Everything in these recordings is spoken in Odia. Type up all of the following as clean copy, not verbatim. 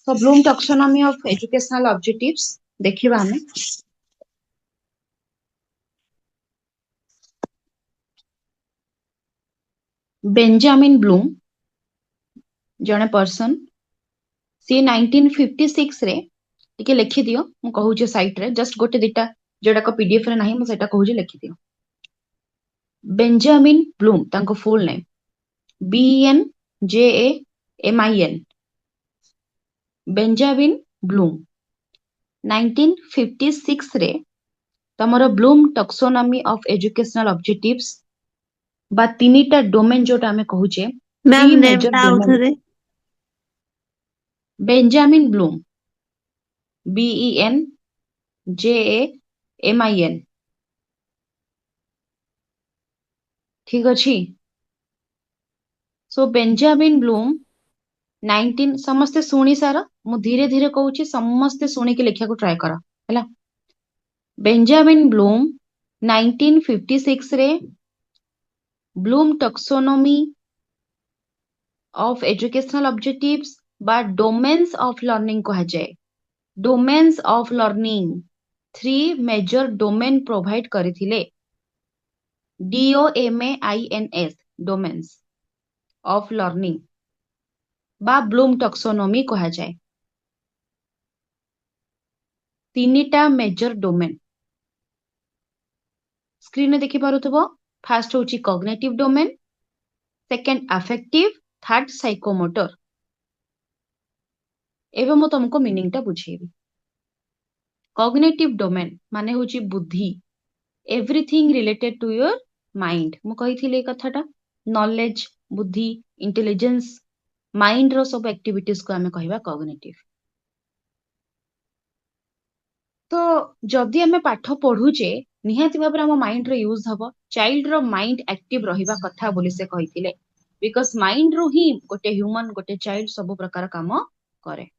तो Bloom taxonomy of educational objectives देखिबा हमें। बेंजामिन ब्लूम जने पर्सन सी 1956 रे टिके लिखि दियो मु कहूचे साइट रे जस्ट गोटे दिटा जोडा को पीडीएफ रे नाही मु सेटा कहूचे लिखि दियो। बेंजामिन ब्लूम तांको full name BENJAMIN Benjamin Bloom 1956 रे तमरो Bloom taxonomy of educational objectives बा तीनिटा डोमेन जोटा हमें कहूचे मैम थ्री नेम मेजर टा डोमेन। उधरे बेंजामिन ब्लूम BENJAMIN ठीक अच्छी। सो बेंजामिन ब्लूम 19 समस्ते शुणी सार मु धीरे धीरे कहूची समस्ते शुणी के लिखा को ट्राई कर हैला। बेंजामिन ब्लूम 1956 रे Bloom taxonomy of educational objectives बा डोमेन्स ऑफ लर्निंग कहा जाए। Domains of learning three major domain provide करथिले DOMAINS डोमेन्स ऑफ लर्निंग बा ब्लूम टैक्सोनॉमी कहा जाए। तीनिटा मेजर डोमेन स्क्रीन में देखि पारुथबो। फास्ट होची cognitive domain, second affective, third psychomotor. एबे मु तुमको मीनिंग टा बुझेबी। कॉग्निटिव डोमेन माने होची बुद्धि, everything related to your mind. मु कहिथिले कथाटा नॉलेज बुद्धि इंटेलिजेंस माइंड रो सब एक्टिविटीज को हमें कहबा कॉग्निटिव। तो जदि हमें पाठ पढ़ुचे निहाती भाबरे हम माइंड रो यूज हबो। चाइल्ड रो माइंड एक्टिव रहिबा कथा बोली से कहिथिले बिकॉज माइंड रो ही गोटे ह्यूमन गोटे चाइल्ड सब प्रकार काम करे।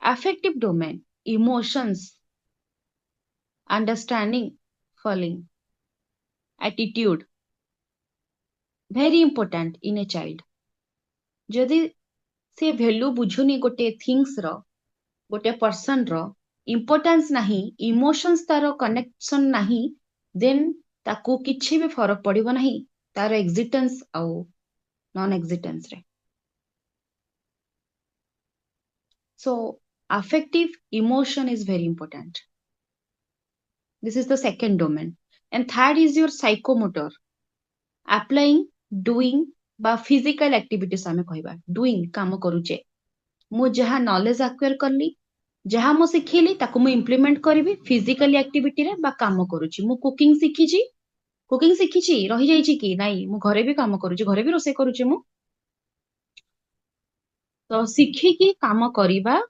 Affective domain emotions understanding feeling attitude very important in a child. जदि से वैल्यू बुझुनी गोटे थिंग्स रो गोटे पर्सन रो इंपोर्टेंस नहीं इमोशंस तारो कनेक्शन नहीं देन ताकू किछि भी फरक पड़िबो नहीं तारो एग्जिस्टेंस आउ नॉन एग्जिस्टेंस रे। सो affective emotion is very important. This is the second domain. And third is your psychomotor. Applying, doing बा physical activities आमे कहबा doing काम करूचे। मु जहा नॉलेज एक्वायर करली जहा मु सिखिली ताकू मु इम्प्लीमेंट करिवि फिजिकली एक्टिविटी रे बा काम करूची। मु कुकिंग सिखिची रही जाईची कि नाही मु घरे भी काम करूची घरे भी रोसे करूची मु। तो सिखिकी काम करिबा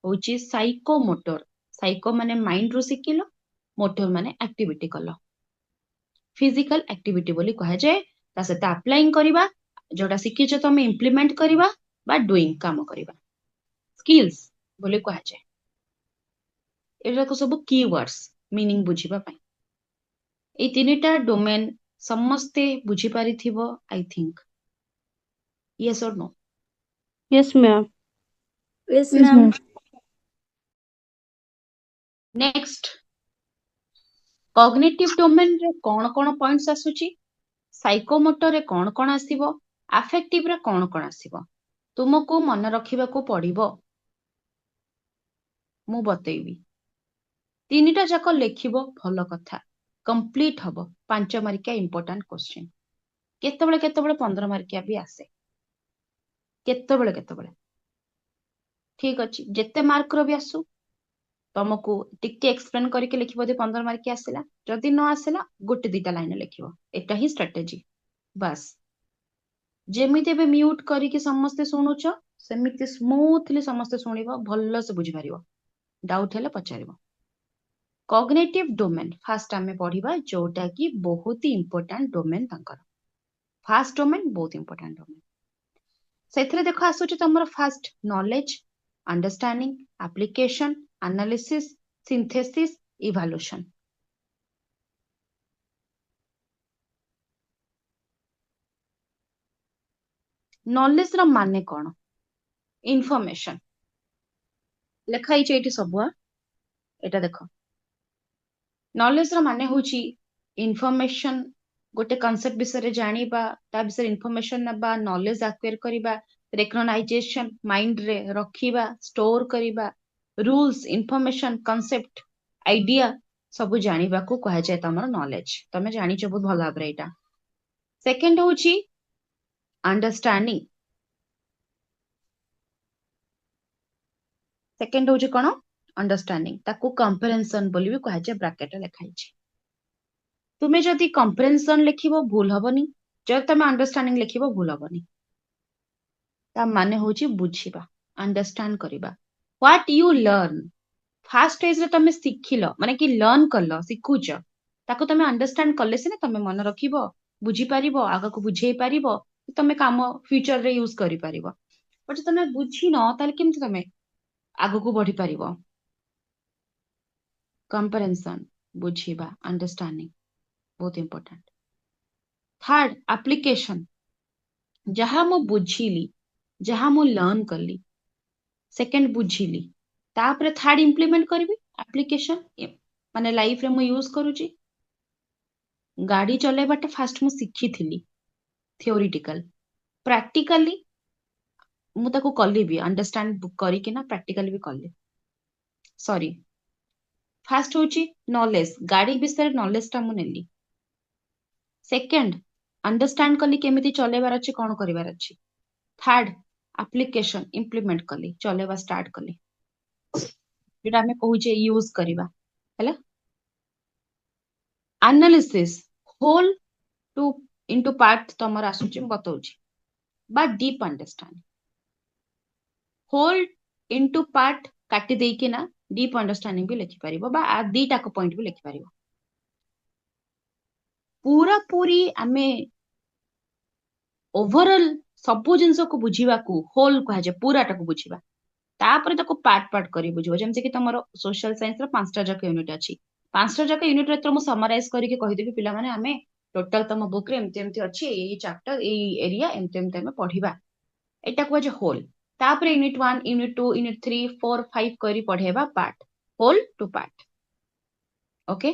होची साइकोमोटर। साइको माने माइंड रो सिखिलो मोटर माने एक्टिविटी कलो फिजिकल एक्टिविटी बोली कहा जाए। ता सहित अप्लाइंग करिबा जोटा सिखिछ तमे इम्प्लीमेंट करिबा बा डूइंग काम करिबा स्किल्स बोली कहा जाए। एटा को सब कीवर्ड्स मीनिंग बुझिबा पई ए तीनिटा डोमेन समस्ते बुझी पारिथिबो I think. Yes or no? Yes ma'am. Yes ma'am. Next cognitive domain रे कोन कोन पॉइंट्स आसुची साइकोमोटर रे कोन कोन आसीबो अफेक्टिव रे कोन कोन आसीबो तुमको मन रखिबा को पड़िबो मु बतेइबी। तीनिटा जाक लेखिबो भलो कथा कंप्लीट हबो 5 मार्किया इंपोर्टेंट क्वेश्चन केतबेले केतबेले 15 मार्किया भी आसे केतबेले ठीक अछि जेते मार्क रो भी आसु तुमको टिके एक्सप्लेन करके लिखिबो दे 15 मार्किया आसेला जदि न आसेला गोटे दिटा लाइन लिखिबो एटा ही स्ट्रेटजी बस। जेमिते बे म्यूट करके समस्ते सुनुछ सेमिते स्मूथली समस्ते सुनिबो भल्लो से बुझि पारिबो डाउट हेले पचारिबो। कॉग्निटिव डोमेन फास्ट आमे पढ़िबा जोटा कि बहुत ही इंपोर्टेंट डोमेन तांकर फास्ट डोमेन बहुत इंपोर्टेंट डोमेन सेथरे देखो आसुची तमरो first knowledge understanding application analysis synthesis evaluation. Knowledge रो माने कोन इनफॉरमेशन लेखा ही एटी सब एटा देख नॉलेज रो माने होची इनफॉरमेशन गोटे कॉन्सेप्ट विषय जानिबा ता विषय इनफॉरमेशन नबा नॉलेज एक्वायर करिबा रिकग्नाइजेशन माइंड रे रखिबा स्टोर करिबा रूल्स इनफॉरमेशन कॉन्सेप्ट आइडिया सब जानिबा को कहा जाय तमर नॉलेज तमे जानि छ बहुत भल भाबरे एटा सेकंड होची अंडरस्टैंडिंग सेकंड होची कोन अंडरस्टैंडिंग ताकू कंप्रेहेंशन बोली भी कहा जाय ब्रैकेट रे लिखाई छी तुमे जदि कंप्रेहेंशन लिखिबो भूल हबनी जब तुम अंडरस्टैंडिंग लिखिबो भूल हबनी ता माने होची बुझिबा अंडरस्टैंड करिबा what you learn fast stage रे तुम सिखिलो माने कि लर्न करलो सिखुच ताको तुम अंडरस्टैंड करले सिना तुम मन रखिबो बुझी पारिबो आगा को बुझेई पारिबो तुम काम फ्यूचर रे यूज करि पारिबो बट तुम बुझी न ताले केमति तुम आगो को बढ़ी पारिबो कंप्रेहेंशन बुझिबा अंडरस्टैंडिंग बहुत इंपोर्टेंट थर्ड एप्लीकेशन जहाँ मु बुझिली जहाँ मु लर्न कली सेकंड बुझिली तापरे थर्ड इम्प्लीमेंट करबी एप्लीकेशन माने लाइफ रे मु यूज करूची गाड़ी चलेबाटे फास्ट मु शिखी थिली थियोरिटिकल प्रैक्टिकली मु ताको कली भी अंडरस्टैंड करी कि ना प्रैक्टिकली भी कली सॉरी फास्ट होची नॉलेज गाड़ी विषय नॉलेज ता मु नेली सेकंड अंडरस्टैंड कली केमिति चलेबार अछि कोन करिवार अछि थर्ड एप्लीकेशन इम्प्लीमेंट कली चलेबा स्टार्ट कली जेटा हमें कहूचे यूज करिबा हैला analysis whole to into part तमर आसुची बताउची बा deep understanding whole into part काटी देकी ना डीप अंडरस्टैंडिंग भी लिखि परिबो बा आ दीटा को पॉइंट भी लिखि परिबो पूरा पूरी आमे ओवरऑल सब जिंस को बुझीबा को होल कहा जाय पूराटा को बुझीबा तापर ताको पार्ट पार्ट करी बुझिबो जेमसे कि तमरो सोशल साइंस रो पांचटा जाक यूनिट अछि पांचटा जाक यूनिट रे तो मु समराइज करी के कहि देबी पिला माने आमे टोटल तम बुक रे एमति एमति अछि ए चैप्टर ए एरिया एमति एमति हमें पढिबा एटा को जे होल तापर यूनिट 1 यूनिट 2 यूनिट 3 4 5 करी पढेबा part whole to part okay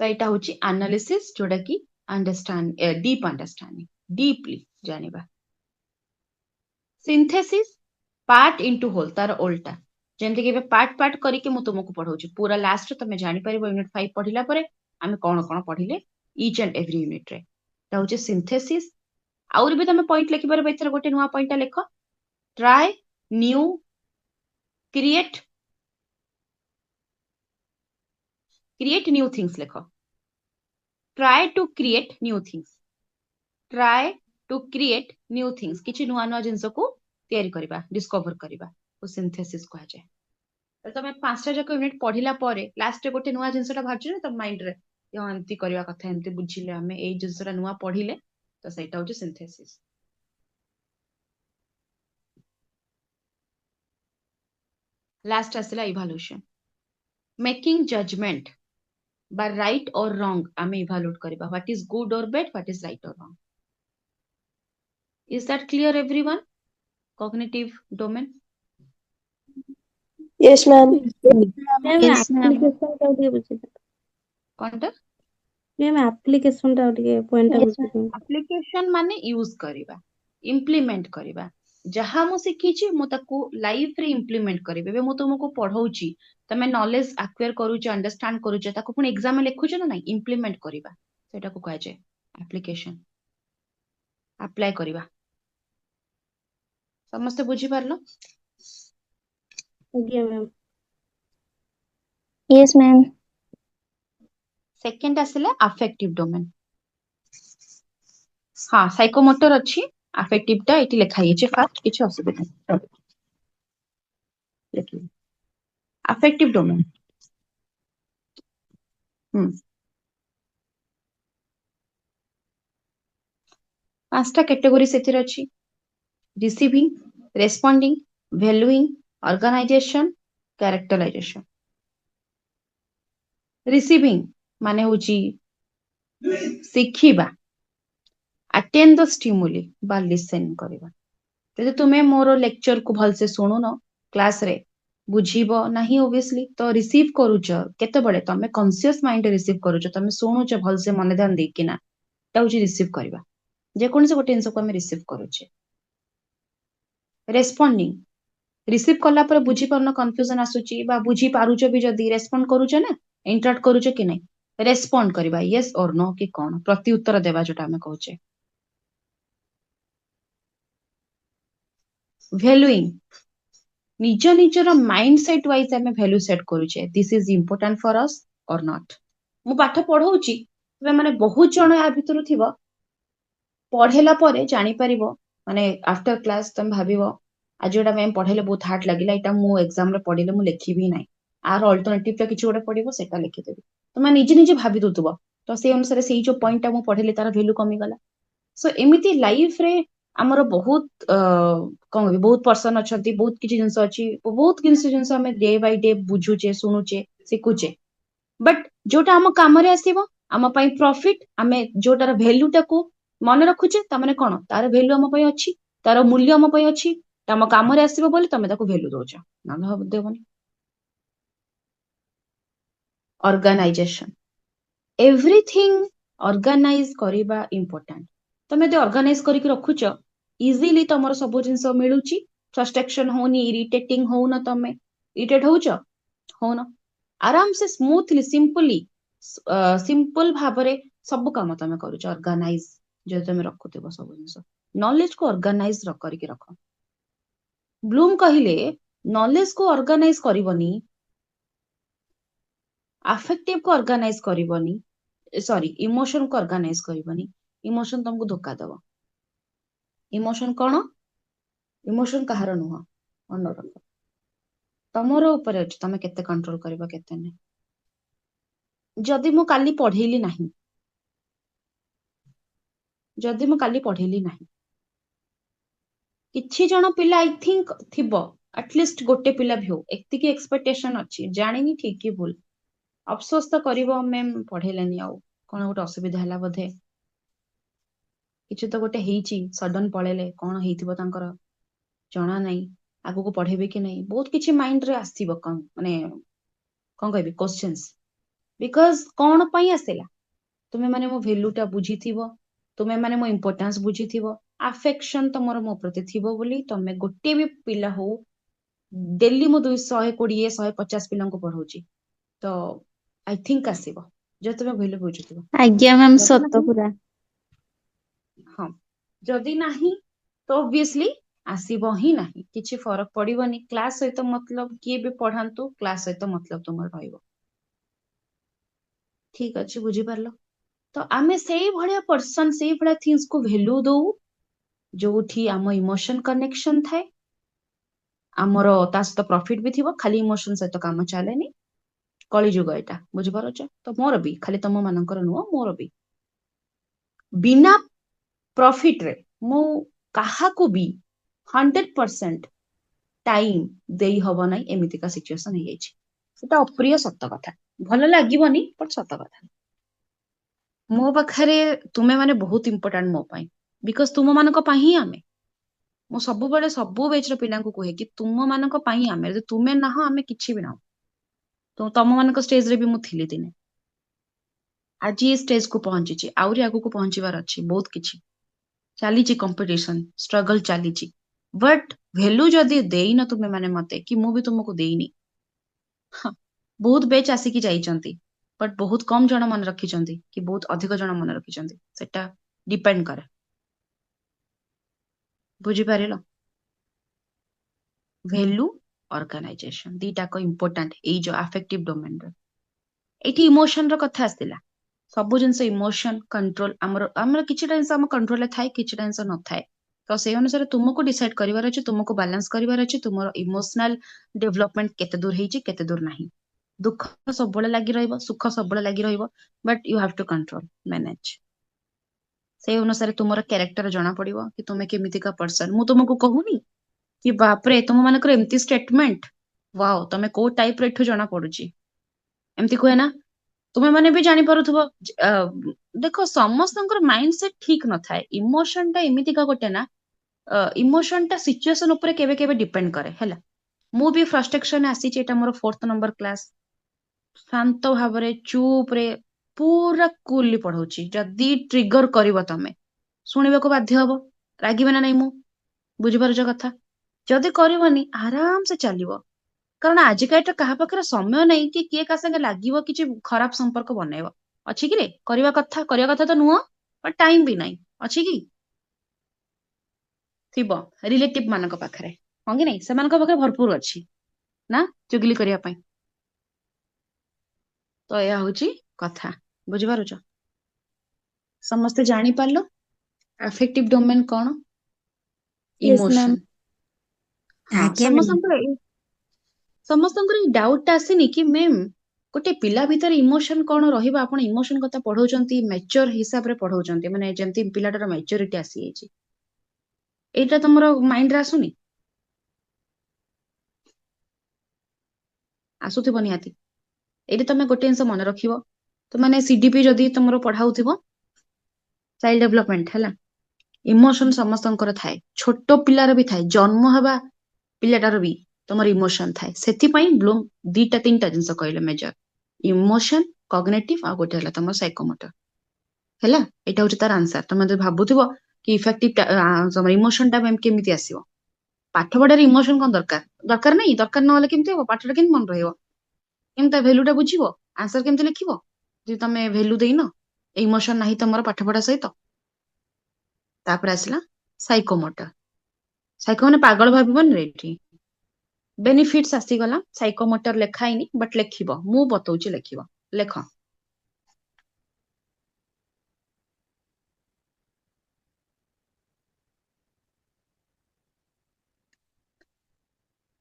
तो एटा होची एनालिसिस जोडा की अंडरस्टैंड डीप अंडरस्टैंडिंग डीपली जानिबा सिंथेसिस पार्ट इनटू होल तार उल्टा जेमति कि पार्ट पार्ट करके मु तुमको पढाउची पूरा लास्ट तमे जानि परिबो यूनिट 5 पढिला परे आमे कोन कोन पढिले ईच एंड एवरी यूनिट रे ता होची सिंथेसिस आउर भी तमे पॉइंट लिखि परबे इथर गोटे नुवा पॉइंट लेखो try new create new things लेखो try to create new things try to create new things किछि नुवा नुवा जिंस को तयारी करिबा डिस्कवर करिबा ओ सिंथेसिस कहा जाय तमे पांचटा जाक यूनिट पढिला परे लास्ट रे गोटे नुवा जिंसटा भाजु त माइंड रे यो एंती करिवा कथा एंती बुझिले हमें एई जिंसटा नुवा पढिले तो सेटा होची सिंथेसिस लास्ट आसला इवैल्यूएशन मेकिंग जजमेंट बा राइट और रॉन्ग आमे इवैल्यूएट करिबा व्हाट इज गुड और बैड व्हाट इज राइट और wrong is that clear everyone cognitive domain Yes, ma'am. Ma'am Yes, ma'am. Application टा ଟିକେ ବୁଝିବେ कोनटा मैम एप्लीकेशन टा ଟିକେ पॉइंट टा Yes, ବୁଝିବେ एप्लीकेशन माने यूज करिबा इम्प्लीमेंट करिबा जहाँ मु शिखिची मु ताकू लाइफ रे इम्प्लीमेंट करिबे बे मु तुमको पढौची तमे नॉलेज एक्वायर करूछ अंडरस्टैंड करूछ ताकू पुन एग्जाम में लिखुछ ना नहीं इम्प्लीमेंट करिबा सेटा को कहा जाय एप्लीकेशन अप्लाई करिबा समस्त बुझी पारलो आज्ञा मैम Yes, ma'am. सेकंड आसिला अफेक्टिव डोमेन हाँ साइकोमोटर अच्छी अफेक्टिव टा एटी लिखा हिचे फास्ट किछ असुविधा नहीं लिखिए अफेक्टिव डोमेन पांचटा कैटेगरी सेतिर अछि receiving responding valuing organisation characterisation receiving माने होची शिखिबा अटेंड द स्टिमुली बा लिसन करिबा ଯଦି ତୁମେ ମୋର ଲେକ୍ଚର କୁ ଭଲସେ ଶୁଣୁନ କ୍ଲାସ ରେ ବୁଝିବ ନାହିଁ obviously ତ ରିସିଭ କରୁଛ କେତେବେଳେ ତମେ କନସିୟସ ମାଇଣ୍ଡ ରିସିଭ କରୁଛ ତମେ ଶୁଣୁଛ ଭଲସେ ମନେ ଧ୍ୟାନ ଦେଇକିନା ଏଟା ହଉଛି ରିସିଭ କରିବା ଯେକୌଣସି ଗୋଟେ ଜିନିଷକୁ ଆମେ ରିସିଭ କରୁଛେ ରେସ୍ପଣ୍ଡିଂ ରିସିଭ କଲା ପରେ ବୁଝିପାରୁନ କନଫ୍ୟୁଜନ ଆସୁଛି ବା ବୁଝି ପାରୁଛ ବି ଯଦି ରେସ୍ପଣ୍ଡ କରୁଛ ନା ଇଣ୍ଟରାକ୍ଟ କରୁଛ କି ନାହିଁ ରେସ୍ପଣ୍ଡ କରିବା ୟେସ୍ ଅର୍ नो କି କଣ ପ୍ରତି ଉତ୍ତର ଦେବା ଯୋଉଟା ଆମେ କହୁଛେ ଭ୍ୟାଲୁଇଂ ନିଜ ନିଜର ମାଇଣ୍ଡ ସେଟ୍ ୱାଇଜ ଆମେ ଭ୍ୟାଲୁ ସେଟ୍ କରୁଛେ this is important for us or not ମୁଁ ପାଠ ପଢଉଛି ତମେ ମାନେ ବହୁତ ଜଣ ୟା ଭିତରୁ ଥିବ ପଢେଇଲା ପରେ ଜାଣିପାରିବ ମାନେ ଆଫ୍ଟର କ୍ଲାସ ତମେ ଭାବିବ ଆଜି ଏଟା ମ୍ୟାମ୍ ପଢେଇଲେ ବହୁତ ହାର୍ଡ ଲାଗିଲା ଏଇଟା ମୁଁ ଏକ୍ସାମରେ ପଢିଲେ ମୁଁ ଲେଖିବି ନାହିଁ ଆର ଅଲ୍ଟରନେଟିଭ ଟା କିଛି ଗୋଟେ ପଡିବ ସେଟା ଲେଖିଦେବି ତମେ ନିଜେ ନିଜେ ଭାବି ଦଉଥିବ ତ ସେଇ ଅନୁସାରେ ସେଇ ଯୋଉ ପଏଣ୍ଟଟା ମୁଁ ପଢେଇଲି ତାର ଭ୍ୟାଲୁ କମିଗଲା ସୋ ଏମିତି ଲାଇଫରେ ଆମର ବହୁତ କଣ କହିବି ବହୁତ ପର୍ସନ ଅଛନ୍ତି ବହୁତ କିଛି ଜିନିଷ ଅଛି ବହୁତ ଜିନିଷ ଆମେ ଡେ ବାଇ ଡେ ବୁଝୁଛେ ଶୁଣୁଛେ ଶିଖୁଛେ ବଟ୍ ଯୋଉଟା ଆମ କାମରେ ଆସିବ ଆମ ପାଇଁ ପ୍ରଫିଟ ଆମେ ଯୋଉଟାର ଭ୍ୟାଲୁଟାକୁ ମନେ ରଖୁଛେ ତାମାନେ କଣ ତାର ଭ୍ୟାଲୁ ଆମ ପାଇଁ ଅଛି ତାର ମୂଲ୍ୟ ଆମ ପାଇଁ ଅଛି ତମ କାମରେ ଆସିବ ବୋଲି ତମେ ତାକୁ ଭ୍ୟାଲୁ ଦଉଛ ନହେଲେ ଦେବନି ଅର୍ଗାନାଇଜେସନ ଏଭ୍ରିଥିଙ୍ଗ ଅର୍ଗାନାଇଜ କରିବା ଇମ୍ପୋର୍ଟାଣ୍ଟ ତମେ ଯଦି ଅର୍ଗାନାଇଜ କରିକି ରଖୁଛ ଇଜିଲି ତମର ସବୁ ଜିନିଷ ମିଳୁଛି ଫ୍ରଷ୍ଟ୍ରେସନ ହଉନି ଇରିଟେଟିଂ ହଉନ ତମେ ଇରିଟେଟ ହଉଛ ହଉନ ଆରାମ ସେ ସ୍ମୁଥଲି ସିମ୍ପଲ ଭାବରେ ସବୁ କାମ ତମେ କରୁଛ ଅର୍ଗାନାଇଜ ଯଦି ତମେ ରଖୁଥିବ ସବୁ ଜିନିଷ ନଲେଜ କୁ ଅର୍ଗାନାଇଜ କରିକି ରଖ ବ୍ଲୁମ କହିଲେ ନଲେଜ କୁ ଅର୍ଗାନାଇଜ କରିବନି ଆଫେକ୍ଟିଭ କୁ ଅର୍ଗାନାଇଜ କରିବନି ସରି ଇମୋସନ କୁ ଅର୍ଗାନାଇଜ କରିବନି ଇମୋସନ ତମକୁ ଧୋକା ଦବ ଇମୋସନ କଣ ଇମୋସନ କାହାର ନୁହଁ ମନେ ରଖ ତମର ଉପରେ ଅଛି ତମେ କେତେ କଣ୍ଟ୍ରୋଲ କରିବ କେତେ ନାହିଁ ଯଦି ମୁଁ କାଲି ପଢେଇଲି ନାହିଁ ଯଦି ମୁଁ କାଲି ପଢେଇଲି ନାହିଁ କିଛି ଜଣ ପିଲା ଆଇ ଥିଙ୍କ ଥିବ ଆଟଲିଷ୍ଟ ଗୋଟେ ପିଲା ବି ହଉ ଏତିକି ଏକ୍ସପେକ୍ଟେସନ ଅଛି ଜାଣିନି ଠିକ କି ଭୁଲ ଅଫସୋସ ତ କରିବ ମ୍ୟାମ ପଢେଇଲେନି ଆଉ କଣ ଗୋଟେ ଅସୁବିଧା ହେଲା ବୋଧେ କିଛି ତ ଗୋଟେ ହେଇଛି ସଡନ ପଳେଇଲେ କଣ ହେଇଥିବ ତାଙ୍କର ଜଣା ନାହିଁ ଆଗକୁ ପଢେଇବେ କି ନାହିଁ ବହୁତ କିଛି ମାଇଣ୍ଡରେ ଆସିବ ମାନେ କଣ କହିବି କ୍ୱେଶ୍ଚନ୍ସ ବିକଜ କଣ ପାଇଁ ଆସିଲା ତୁମେ ମାନେ ମୋ ଭ୍ୟାଲୁ ଟା ବୁଝିଥିବ ତୁମେ ମାନେ ମୋ ଇମ୍ପୋର୍ଟାନ୍ସ ବୁଝିଥିବ ଆଫେକ୍ସନ ତମର ମୋ ପ୍ରତି ଥିବ ବୋଲି ତମେ ଗୋଟେ ବି ପିଲା ହଉ ଡେଲି ମୁଁ 120 150 ପିଲାଙ୍କୁ ପଢଉଛି ତ ଆଇ ଥିଙ୍କ ଆସିବ ଯଦି ତମେ ଭ୍ୟାଲୁ ବୁଝୁଥିବ ଆଜ୍ଞା ମ୍ୟାମ ଯଦି ସତ ନାହିଁ ପୁରା ହଁ ଯଦି ନାହିଁ ତ ଅବଭିୟସଲି ଆସିବ ହିଁ ନାହିଁ କିଛି ଫରକ ପଡିବନି କ୍ଲାସ ସହିତ ମତଲବ କିଏ ବି ପଢାନ୍ତୁ କ୍ଲାସ ସହିତ ମତଲବ ତୁମର ରହିବ ଠିକ ଅଛି ବୁଝିପାରିଲ ତ ଆମେ ସେଇଭଳିଆ ପର୍ସନ ସେଇଭଳିଆ ଥିଙ୍ଗସ କୁ ଭ୍ୟାଲୁ ଦଉ ଯୋଉଠି ଆମ ଇମୋସନ କନେକ୍ସନ ଥାଏ ଆମର ତା ସହିତ ପ୍ରଫିଟ ବି ଥିବ ଖାଲି ଇମୋସନ ସହିତ କାମ ଚାଲେନି କଳିଯୁଗ ଏଇଟା ବୁଝିପାରୁଛ ତ ମୋର ବି ଖାଲି ତମ ମାନଙ୍କର ନୁହଁ ମୋର ବି ବିନା ପ୍ରଫିଟରେ ମୁଁ କାହାକୁ ବି 100% ଟାଇମ ଦେଇ ହବ ନାହିଁ ଏମିତିକା ସିଚୁଏସନ ହେଇଯାଇଛି ସେଟା ଅପ୍ରିୟ ସତ କଥା ଭଲ ଲାଗିବନି ବଟ ସତ କଥା ମୋ ପାଖରେ ତୁମେ ମାନେ ବହୁତ ଇମ୍ପୋର୍ଟାଣ୍ଟ ମୋ ପାଇଁ ବିକଜ ତୁମ ମାନଙ୍କ ପାଇଁ ହିଁ ଆମେ ମୁଁ ସବୁବେଳେ ସବୁ ବେଚର ପିଲାଙ୍କୁ କୁହେ କି ତୁମ ମାନଙ୍କ ପାଇଁ ଆମେ ଯଦି ତୁମେ ନାହଁ ଆମେ କିଛି ବି ନାହୁଁ ତ ତମ ମାନଙ୍କ ଷ୍ଟେଜରେ ବି ମୁଁ ଥିଲି ଦିନେ ଆଜି ଏ ଷ୍ଟେଜକୁ ପହଞ୍ଚିଛି ଆହୁରି ଆଗକୁ ପହଞ୍ଚିବାର ଅଛି ବହୁତ କିଛି ଚାଲିଛି କମ୍ପିଟିସନ ଷ୍ଟ୍ରଗଲ ଚାଲିଛି ବଟ୍ ଭ୍ୟାଲୁ ଯଦି ଦେଇନ ତୁମେ ମାନେ ମତେ କି ମୁଁ ବି ତୁମକୁ ଦେଇନି ବହୁତ ବେଚ୍ ଆସିକି ଯାଇଛନ୍ତି ବଟ୍ ବହୁତ କମ ଜଣ ମନେ ରଖିଛନ୍ତି କି ବହୁତ ଅଧିକ ଜଣ ମନେ ରଖିଛନ୍ତି ସେଟା ଡିପେଣ୍ଡ କରେ ବୁଝିପାରିଲ ଭ୍ୟାଲୁ ଅର୍ଗାନାଇଜେସନ ଦିଟାକ ଇମ୍ପୋର୍ଟାଣ୍ଟ ଏଇ ଯୋଉ ଆଫେକ୍ଟିଭ ଡୋମେନରେ ଏଇଠି ଇମୋସନ ର କଥା ଆସିଥିଲା ସବୁ ଜିନିଷ ଇମୋସନ କଣ୍ଟ୍ରୋଲ ଆମର କିଛିଟା ଜିନିଷ ଆମ କଣ୍ଟ୍ରୋଲରେ ଥାଏ କିଛିଟା ଜିନିଷ ନଥାଏ ତ ସେଇ ଅନୁସାରେ ତୁମକୁ ଡିସାଇଡ କରିବାର ଅଛି ତୁମକୁ ବାଲାନ୍ସ କରିବାର ଅଛି ତୁମର ଇମୋସନାଲ ଡେଭଲପମେଣ୍ଟ କେତେ ଦୂର ହେଇଛି କେତେ ଦୂର ନାହିଁ ଦୁଃଖ ସବୁବେଳେ ଲାଗି ରହିବ ସୁଖ ସବୁବେଳେ ଲାଗି ରହିବ but you have to control manage ସେଇ ଅନୁସାରେ ତୁମର କ୍ୟାରେକ୍ଟର ଜଣା ପଡିବ କି ତୁମେ କେମିତିକା ପର୍ସନ ମୁଁ ତୁମକୁ କହୁନି କି ବାପରେ ତୁମ ମାନଙ୍କର ଏମିତି ଷ୍ଟେଟମେଣ୍ଟ ୱାଓ ତମେ କୋଉ ଟାଇପ ର ଏଠୁ ଜଣା ପଡୁଛି ଏମିତି କୁହେ ନା ତୁମେ ମାନେ ବି ଜାଣିପାରୁଥିବ ଦେଖ ସମସ୍ତଙ୍କର ମାଇଣ୍ଡ ସେଟ ଠିକ ନଥାଏ ଇମୋସନ ଟା ଏମିତିକା ଗୋଟେ ନା इमोशन टा सिचुएशन ऊपर केबे केबे डिपेंड करे हैला मु भी फ्रस्ट्रेशन आसी एटा मोर 4th नंबर क्लास शांत भावरे चुप रे पूरा कूलली पढ़ाऊची जदी ट्रिगर करिवो तमे शुणिबाको बाध्य हबो रागिबे ना नै मु बुझिपारुछ कथा जदी करबनी आराम से चलिवो कारण आजिका कहा पाखरे समय नहीं कि किए का संगे लागिवो किछि खराब संपर्क बनेइबो अछि कि रे करिया कथा तो नुह पर टाइम भी नहीं अछि कि थिबो रिलेटिव मानक पाखरे हां कि नहीं सेमानक पाखरे भरपूर अछि ना चुगली करिया पई तो या होची कथा बुझिपारुछ समस्ते जानी पारलो अफेक्टिव डोमेन कोन यस मैम। इमोशन हाँ आज्ञा मैम ସମସ୍ତଙ୍କର ଏଇ ଡାଉଟ ଟା ଆସିନି କି ମ୍ୟାମ୍ ଗୋଟେ ପିଲା ଭିତରେ ଇମୋସନ କଣ ରହିବ ଆପଣ ଇମୋସନ କଥା ପଢଉଛନ୍ତି ମ୍ୟାଚର ହିସାବରେ ପଢଉଛନ୍ତି ମାନେ ଯେମିତି ପିଲାଟାର ମ୍ୟାଚୁରିଟି ଆସିଯାଇଛି ଏଇଟା ତମର ମାଇଣ୍ଡରେ ଆସୁନି ଆସୁଥିବ ନିହାତି ଏଇଠି ତମେ ଗୋଟେ ଜିନିଷ ମନେ ରଖିବ ତ ମାନେ ସିଡିପି ଯଦି ତମର ପଢାଉଥିବ ଚାଇଲ୍ଡ ଡେଭଲପମେଣ୍ଟ ହେଲା ଇମୋସନ ସମସ୍ତଙ୍କର ଥାଏ ଛୋଟ ପିଲାର ବି ଥାଏ ଜନ୍ମ ହେବା ପିଲାଟାର ବି ତମର ଇମୋସନ ଥାଏ ସେଥିପାଇଁ ବ୍ଲୁମ 2-3ଟା ଜିନିଷ କହିଲେ ମେଜର ଇମୋସନ କଗ୍ନେଟିଭ ଆଉ ଗୋଟେ ହେଲା ତମର ସାଇକୋମୋଟର ହେଲା ଏଇଟା ହଉଛି ତାର ଆନ୍ସର ତମେ ଯଦି ଭାବୁଥିବ କି ଇଫେକ୍ଟିଭ ତମର ଇମୋସନ ଟା କେମିତି ଆସିବ ପାଠ ପଢାରେ ଇମୋସନ କଣ ଦରକାର ନାହିଁ ଦରକାର ନହେଲେ କେମିତି ହବ ପାଠଟା କେମିତି ମନେ ରହିବ କେମିତି ତା ଭ୍ୟାଲୁ ଟା ବୁଝିବ ଆନ୍ସର କେମିତି ଲେଖିବ ଯଦି ତମେ ଭ୍ୟାଲୁ ଦେଇନ ଇମୋସନ ନାହିଁ ତମର ପାଠ ପଢା ସହିତ ତାପରେ ଆସିଲା ସାଇକୋମୋଟର ସାଇକୋ ମାନେ ପାଗଳ ଭାବିବନି ରେ ଏଠି ବେନିଫିଟ୍ସ ଆସିଗଲା ସାଇକୋମୋଟର ଲେଖା ହେଇନି ବଟ୍ ଲେଖିବ ମୁଁ ବତଉଛି ଲେଖିବ ଲେଖ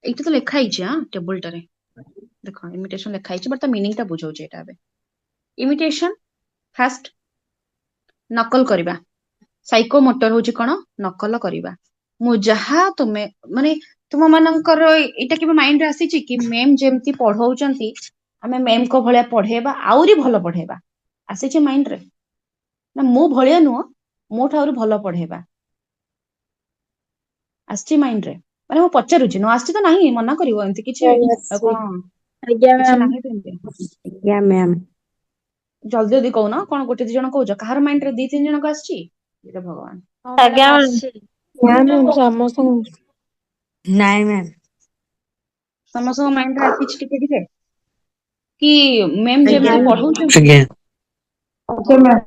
ଏଇଟା ତ ଲେଖା ହେଇଛି ଟେବୁଲଟାରେ ଦେଖ ଇମିଟେସନ ଲେଖା ହେଇଛି ବଟ୍ ତା ମିନିଂ ଟା ବୁଝଉଛି ଏଟା ଏବେ ଇମିଟେସନ ଫାଷ୍ଟ ନକଲ କରିବା ସାଇକୋମୋଟର ହଉଛି କଣ ନକଲ କରିବା ମୁଁ ଯାହା ତୁମେ ମାନେ ତୁମ ମାନଙ୍କର ଏଇଟା କେବେ ମାଇଣ୍ଡରେ ଆସିଛି କି ମ୍ୟାମ୍ ଯେମିତି ପଢଉଛନ୍ତି ଆମେ ମ୍ୟାମଙ୍କ ଭଳିଆ ପଢେଇବା ଆହୁରି ଭଲ ପଢେଇବା ଆସିଛି ମାଇଣ୍ଡରେ ନା ମୁଁ ଭଳିଆ ନୁହଁ ମୋଠୁ ଆହୁରି ଭଲ ପଢେଇବା ଆସିଛି ମାଇଣ୍ଡରେ ମାନେ ମୁଁ ପଚାରୁଛି ନ ଆସିଛି ତ ନାହିଁ ମନା କରିବ ଏମିତି କିଛି ଆଜ୍ଞା କଣ କିଛି ମ୍ୟାମ୍। ନାହିଁ ତ ଏମିତି ଆଜ୍ଞା ମ୍ୟାମ୍ ଜଲ୍ଦି ଜଲ୍ଦି କହୁନ କଣ ଗୋଟେ ଦି ଜଣ କହୁଛ କାହାର ମାଇଣ୍ଡରେ 2-3 ଜଣଙ୍କ ଆସିଛି ହେ ଭଗବାନ ଆଜ୍ଞା ମ୍ୟାମ୍ ସମସ୍ତଙ୍କୁ ନାଇଁ ମ୍ୟାମ୍ ସମସ୍ତଙ୍କ ମାଇଣ୍ଡରେ ଆସିଛି ଟିକେ ଟିକେ କି ମ୍ୟାମ୍ ଆଜ୍ଞା ଯେମିତି ପଢଉଛନ୍ତି ଆଜ୍ଞା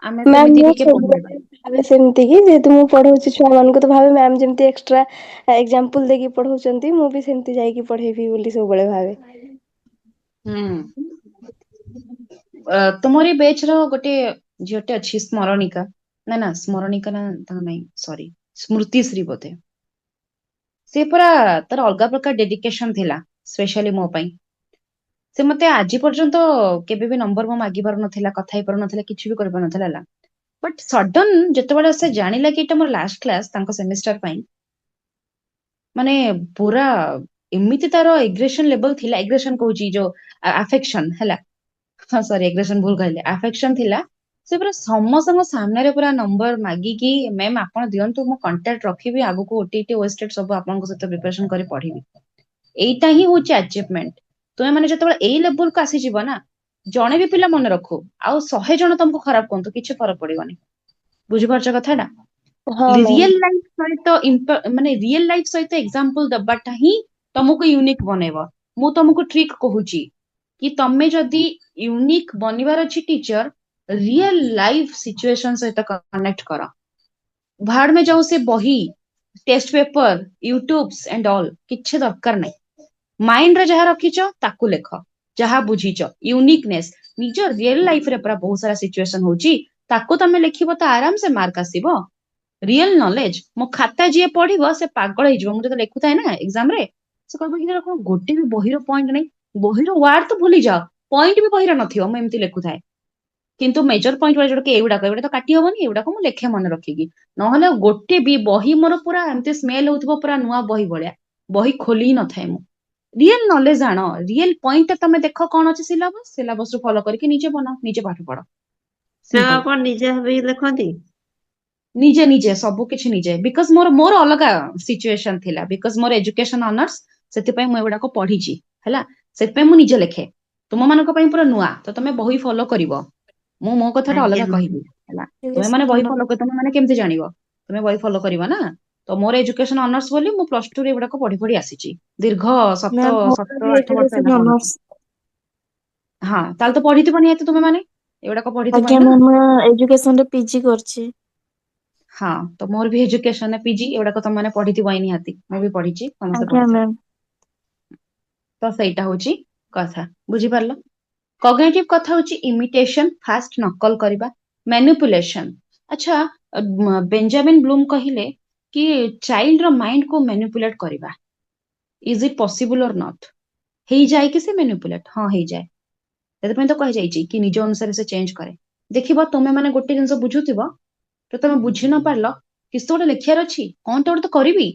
ଆମେ ମ୍ୟାମ୍ ସେମିତି ମୁଁ ଟିକେ ପଢେଇବା ସବୁବେଳେ ଭାବେ ସେମିତି କି ଯେହେତୁ ମୁଁ ପଢଉଛି ଛୁଆ ମାନଙ୍କୁ ତ ଭାବେ ମ୍ୟାମ୍ ଯେମିତି ଏକ୍ସଟ୍ରା ଏକ୍ଜାମ୍ପଲ ଦେଇକି ପଢଉଛନ୍ତି ମୁଁ ବି ସେମିତି ଯାଇକି ପଢେଇବି ବୋଲି ସବୁବେଳେ ଭାବେ ତୁମରି ବେଚ୍ ର ଗୋଟେ ଝିଅଟେ ଅଛି ସ୍ମରଣିକା ନା ସ୍ମରଣିକା ନା ତାଙ୍କ ନାଇଁ ସରି ସ୍ମୃତିଶ୍ରୀ ବୋଧେ ସେ ପୁରା ତାର ଅଲଗା ପ୍ରକାର ଡେଡିକେସନ ଥିଲା ସ୍ପେଶାଲି ମୋ ପାଇଁ ସେ ମତେ ଆଜି ପର୍ଯ୍ୟନ୍ତ କେବେ ବି ନମ୍ବର ମୋ ମାଗି ପାରୁନଥିଲା କଥା ହେଇ ପାରୁନଥିଲା କିଛି ବି କରିପାରୁନଥିଲା ହେଲା ବଟ୍ ସଡନ ଯେତେବେଳେ ସେ ଜାଣିଲା କି ଏଇଟା ମୋର ଲାଷ୍ଟ କ୍ଲାସ ତାଙ୍କ ସେମିଷ୍ଟାର ପାଇଁ ମାନେ ପୁରା ଏମିତି ତାର ଏଗ୍ରେସନ ଲେଭେଲ ଥିଲା ଏଗ୍ରେସନ କହୁଛି ଯୋଉ ଆଫେକ୍ସନ ହେଲା ହଁ ସରି ଏଗ୍ରେସନ ଭୁଲ କହିଲେ ଆଫେକ୍ସନ ଥିଲା ସେ ପୁରା ସମସ୍ତଙ୍କ ସାମ୍ନାରେ ପୁରା ନମ୍ବର ମାଗିକି ମ୍ୟାମ୍ ଆପଣ ଦିଅନ୍ତୁ ମୁଁ କଣ୍ଟାକ୍ଟ ରଖିବି ଆଗକୁ ଓଟିଟି ୱେଷ୍ଟେଡ୍ ସବୁ ଆପଣଙ୍କ ସହିତ ପ୍ରିପାରେସନ କରି ପଢିବି ଏଇଟା ହିଁ ହଉଛି ଆଚିଭମେଣ୍ଟ ତୁମେ ମାନେ ଯେତେବେଳେ ଏଇ ଲେଭେଲକୁ ଆସିଯିବ ନା ଜଣେ ବି ପିଲା ମନେ ରଖୁ ଆଉ 100 ଜଣ ତମକୁ ଖରାପ କୁହନ୍ତୁ କିଛି ଫରକ ପଡିବନି ବୁଝିପାରୁଛ କଥାଟା ହଁ ମ୍ୟାମ୍। ରିଏଲ ଲାଇଫ ସହିତ ମାନେ ରିଏଲ ଲାଇଫ ସହିତ ଏକ୍ସାମ୍ପଲ ଦବାଟା ହିଁ ତମକୁ ୟୁନିକ୍ ବନେଇବ ମୁଁ ତମକୁ ଟ୍ରିକ୍ କହୁଛି କି ତମେ ଯଦି ୟୁନିକ୍ ବନିବାର ଅଛି ଟିଚର रियल लाइफ सिचुएशन सहित कनेक्ट कर भाड़ में जाऊ से बही test paper YouTubes and all किछि दरकार नहीं माइंड रे जहा रखिछ ताकू लेख जहा बुझीछ यूनिकनेस निज रियल लाइफ रे पूरा बहुत सारा सिचुएशन होची ताकू तमे लिखिबो त आराम से मार्क आसीबो रियल नॉलेज मो खाता जी पढ़िबो से पागल हो जिवो मु जब लेखुथाय ना एग्जाम रे से कहबो कि कोन गोटे भी बहिर पॉइंट नहीं बहिर वार्ड तो भूली जाओ पॉइंट भी बहिर नथियो मु एमती लेखुथाय किंतु मेजर पॉइंट वाला जोटा एगुड़ा तो काटी हबनी एगुड़ा को लेखे मन रखिकी नहले गोटे भी बही मोर पूरा एमती स्मेल होउथबो पूरा नुआ बही भलिया बही खोली ही न थाए मु रियल नॉलेज आनो रियल पॉइंट तमे देखो कौन अछि सिलेबस रो फॉलो करके नीचे बनाओ नीचे पाठ पढ़ो ମ୍ୟାମ୍ सिंपल ଆପଣ ନିଜେ ଭାବିକି ଲେଖନ୍ତି ନିଜେ ନିଜେ ସବୁ କିଛି ନିଜେ, ବିକଜ ମୋର ମୋର ଅଲଗା ସିଚୁଏସନ ଥିଲା, ବିକଜ ମୋର ଏଜୁକେସନ ଅନର୍ସ, ସେଥିପାଇଁ ମୁଁ ଏଗୁଡାକ ପଢିଛି ହେଲା, ସେଥିପାଇଁ ମୁଁ ନିଜେ ଲେଖେ। ତୁମ ମାନଙ୍କ ପାଇଁ ପୁରା ନୂଆ, ତ ତମେ ବହି ଫଲୋ କରିବ, ମୁଁ ମୋ କଥାଟା ଆଜ୍ଞା ଅଲଗା ମ୍ୟାମ୍। କହିବି ହେଲା। ତୁମେ ମାନେ ବହି ଫଲୋ କରି, ତମେ ମାନେ କେମିତି ଜାଣିବ, ତମେ ବହି ଫଲୋ କରିବ ନା। ତ ମୋର ଏଜୁକେସନ ଅନର୍ସ ବୋଲି ମୁଁ ପ୍ଲସ ଟୁ ରେ ଏଗୁଡାକ ପଢି ପଢି ଆସିଛି, ଦୀର୍ଘ ମ୍ୟାମ୍ ମୋର ସତ ବି 8 ବର୍ଷ ହେଲା ଏଜୁକେସନ ପଢୁଛି। ଅନର୍ସ। ହଁ ତାହେଲେ ତ ପଢିଥିବ ନିହାତି ତୁମେ ମାନେ, ଏଗୁଡାକ ପଢିଥିବନି ଆଜ୍ଞା ନା। ମ୍ୟାମ୍ ମୁଁ ଏଜୁକେସନରେ ପିଜି କରିଛି। ହଁ ତ ମୋର ବି ଏଜୁକେସନ ପିଜି, ଏଗୁଡାକ ତମ ମାନେ ପଢିଥିବ ନିହାତି, ମୁଁ ବି ପଢିଛି, ସମସ୍ତେ ଆଜ୍ଞା ପଢିଥିବେ। ମ୍ୟାମ୍। ତ ସେଇଟା ହଉଛି କଥା, ବୁଝିପାରିଲ। କଗ୍ନିଟିଭ କଥା ହଉଛି ଇମିଟେସନ, ଫାଷ୍ଟ ନକଲ କରିବା, ମ୍ୟାନିପୁଲେସନ। ଆଚ୍ଛା, ବେଞ୍ଜାମିନ ବ୍ଲୁମ କହିଲେ କି ଚାଇଲ୍ଡ ର ମାଇଣ୍ଡ କୁ ମ୍ୟାନିପୁଲେଟ କରିବା, is it possible or not? ହେଇଯାଏ କି ସେ ମ୍ୟାନିପୁଲେଟ? ହଁ ହେଇଯାଏ। ସେଥିପାଇଁ ତ କୁହାଯାଇଛି କି ନିଜ ଅନୁସାରେ ସେ ଚେଞ୍ଜ କରେ। ଦେଖିବ ତମେ ମାନେ ଗୋଟେ ଜିନିଷ ବୁଝୁଥିବ, ତ ତମେ ବୁଝି ନ ପାରିଲ, କିଛି ତ ଗୋଟେ ଲେଖିବାର ଅଛି, କଣଟା ଗୋଟେ ତ କରିବି,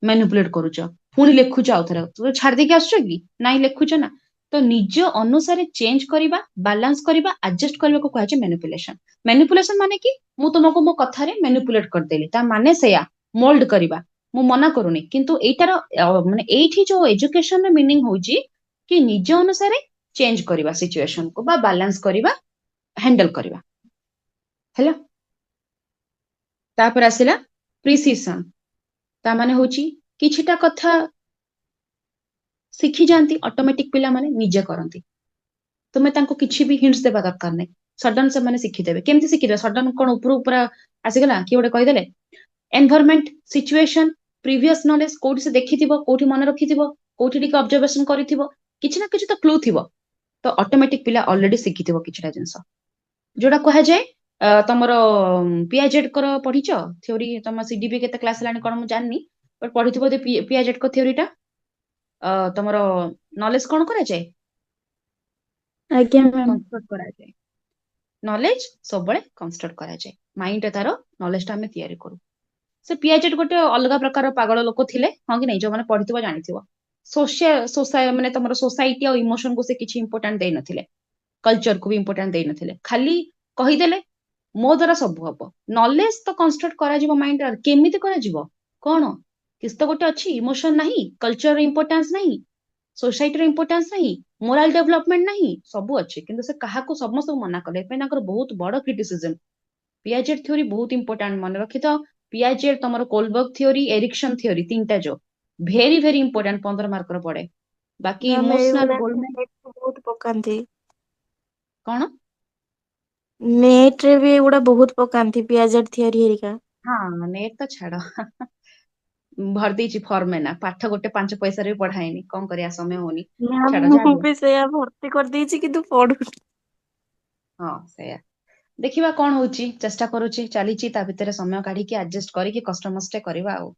ମ୍ୟାନିପୁଲେଟ କରୁଛ, ପୁଣି ଲେଖୁଛ, ଆଉଥରେ ଛାଡି ଦେଇକି ଆସୁଛ କି ନାଇଁ, ଲେଖୁଛ ନା। ତ ନିଜ ଅନୁସାରେ ଚେଞ୍ଜ କରିବା, ବାଲାନ୍ସ କରିବା, ଆଡଜଷ୍ଟ କରିବାକୁ କୁହାଯାଏ ମ୍ୟାନିପୁଲେସନ। ମ୍ୟାନିପୁଲେସନ ମାନେ କି ମୁଁ ତୁମକୁ ମୋ କଥାରେ ମ୍ୟାନିପୁଲେଟ କରିଦେଲି, ତା ମାନେ ସେଇଆ, ମୋଲ୍ଡ କରିବା। ମୁଁ ମନା କରୁନି, କିନ୍ତୁ ଏଇଟାର ମାନେ ଏଇଠି ଯୋଉ ଏଜୁକେସନ ମିନିଂ ହଉଛି କି ନିଜ ଅନୁସାରେ ଚେଞ୍ଜ କରିବା ସିଚୁଏସନକୁ, ବା ବାଲାନ୍ସ କରିବା, ହ୍ୟାଣ୍ଡଲ କରିବା ହେଲା। ତାପରେ ଆସିଲା ପ୍ରିସିସନ, ତା ମାନେ ହଉଛି କିଛିଟା କଥା ଶିଖି ଯାଆନ୍ତି ଅଟୋମେଟିକ, ପିଲାମାନେ ନିଜେ କରନ୍ତି, ତୁମେ ତାଙ୍କୁ କିଛି ବି ହିଣ୍ଟସ ଦେବା ଦରକାର ନାହିଁ, ସଡନ ସେମାନେ ଶିଖିଦେବେ। କେମିତି ଶିଖିଦେବେ ସଡନ? କଣ ଉପରୁ ପୁରା ଆସିଗଲା କିଏ ଗୋଟେ କହିଦେଲେ? ଏନଭାରମେଣ୍ଟ, ସିଚୁଏସନ, ପ୍ରିଭିୟସ ନଲେଜ, କୋଉଠି ସେ ଦେଖିଥିବ, କୋଉଠି ମନେ ରଖିଥିବ, କୋଉଠି ଟିକେ ଅବଜରଭେସନ କରିଥିବ, କିଛି ନା କିଛି ତ କ୍ଲୁ ଥିବ। ତ ଅଟୋମେଟିକ ପିଲା ଅଲରେଡି ଶିଖିଥିବ କିଛିଟା ଜିନିଷ, ଯୋଉଟା କୁହାଯାଏ ତମର ପିଆଜେଡଙ୍କର ପଢିଛ ଥିଓରି, ତମ ସିଡିପି କେତେ କ୍ଲାସ ହେଲାଣି କଣ ମୁଁ ଜାଣିନି, ବଟ ପଢିଥିବ ପିଆଜେଡଙ୍କ ଥିଓରିଟା। ତମର ନଲେଜ କଣ କରାଯାଏ? ଆଜ୍ଞା ମ୍ୟାମ୍। କନଷ୍ଟ୍ରକ୍ଟ କରାଯାଏ। ନଲେଜ ସବୁବେଳେ କନଷ୍ଟ୍ରକ୍ଟ କରାଯାଏ, ମାଇଣ୍ଡରେ ତାର ନଲେଜ ଟା ଆମେ ତିଆରି କରୁ। ସେ ପିଆଜେଡ ଗୋଟେ ଅଲଗା ପ୍ରକାର ପାଗଳ ଲୋକ ଥିଲେ, ହଁ କି ନାଇଁ, ଯୋଉମାନେ ପଢିଥିବ ଜାଣିଥିବ। ମାନେ ତମର ସୋସାଇଟି ଆଉ ଇମୋସନକୁ ସେ କିଛି ଇମ୍ପୋର୍ଟାଣ୍ଟ ଦେଇନଥିଲେ, କଲଚରକୁ ବି ଇମ୍ପୋର୍ଟାଣ୍ଟ ଦେଇନଥିଲେ, ଖାଲି କହିଦେଲେ ମୋ ଦ୍ଵାରା ସବୁ ହବ। ନଲେଜ ତ କନଷ୍ଟ୍ରକ୍ଟ କରାଯିବ ମାଇଣ୍ଡରେ, କେମିତି କରାଯିବ, କଣ କିଛି ତ ଗୋଟେ ଅଛି, ଇମୋସନ ନାହିଁ, କଲଚର ଇମ୍ପୋର୍ଟାନ୍ସ ନାହିଁ, ସୋସାଇଟିର ଇମ୍ପୋର୍ଟାନ୍ସ ନାହିଁ, ମୋରାଲ ଡେଭଲପମେଣ୍ଟ ନାହିଁ, ସବୁ ଅଛି, କିନ୍ତୁ ସେ କାହାକୁ, ସମସ୍ତଙ୍କୁ ମନା କଲେ। ଏଥିପାଇଁ ତାଙ୍କର ବହୁତ ବଡ କ୍ରିଟିସିଜମ। ପିଆଜେଡ ଥିଓରି ବହୁତ ଇମ୍ପୋର୍ଟାଣ୍ଟ, ମନେ ରଖିଥାଅ। ପିଆଜେଡ, ତମର କୋଲବର୍ଗ ଥିଓରି, ଏରିକ୍ସନ ଥିଓରି, ତିନିଟା ଯୋଉ ଭେରି ଭେରି ଇମ୍ପୋର୍ଟାଣ୍ଟ, 15 ମାର୍କର ପଡେ। ବାକି ମ୍ୟାମ୍ ଇମୋସନାଲ ଏଇଗୁଡା ଗୋଲମେନ ବହୁତ ପକାନ୍ତି। କଣ? ନେଟ ରେ ବି ଏଗୁଡା ବହୁତ ପକାନ୍ତି, ପିଆଜେଡ ଥିଅରି ହେରିକା। ହଁ ନେଟ୍ ତ ଛାଡ ଭରି ଦେଇଛି ଫର୍ମ, ପାଠ ଗୋଟେ 5 ପଇସାରେ ବି ପଢାଏନି, କଣ କରିବା, ସମୟ ହଉନି। ମ୍ୟାମ୍ ଛାଡ, ଯାହା ମୁଁ ବି ହଉ। ବି ସେଇଆ ଭର୍ତ୍ତି କରିଦେଇଛି କିନ୍ତୁ ପଢୁନି। ହଁ ସେଇଆ, ଦେଖିବା କଣ ହଉଛି, ଚେଷ୍ଟା କରୁଛି, ଚାଲିଛି, ତା ଭିତରେ ସମୟ କାଢିକି ଆଡଜଷ୍ଟ କରିକି କଷ୍ଟମଷ୍ଟେ କରିବା ଆଉ।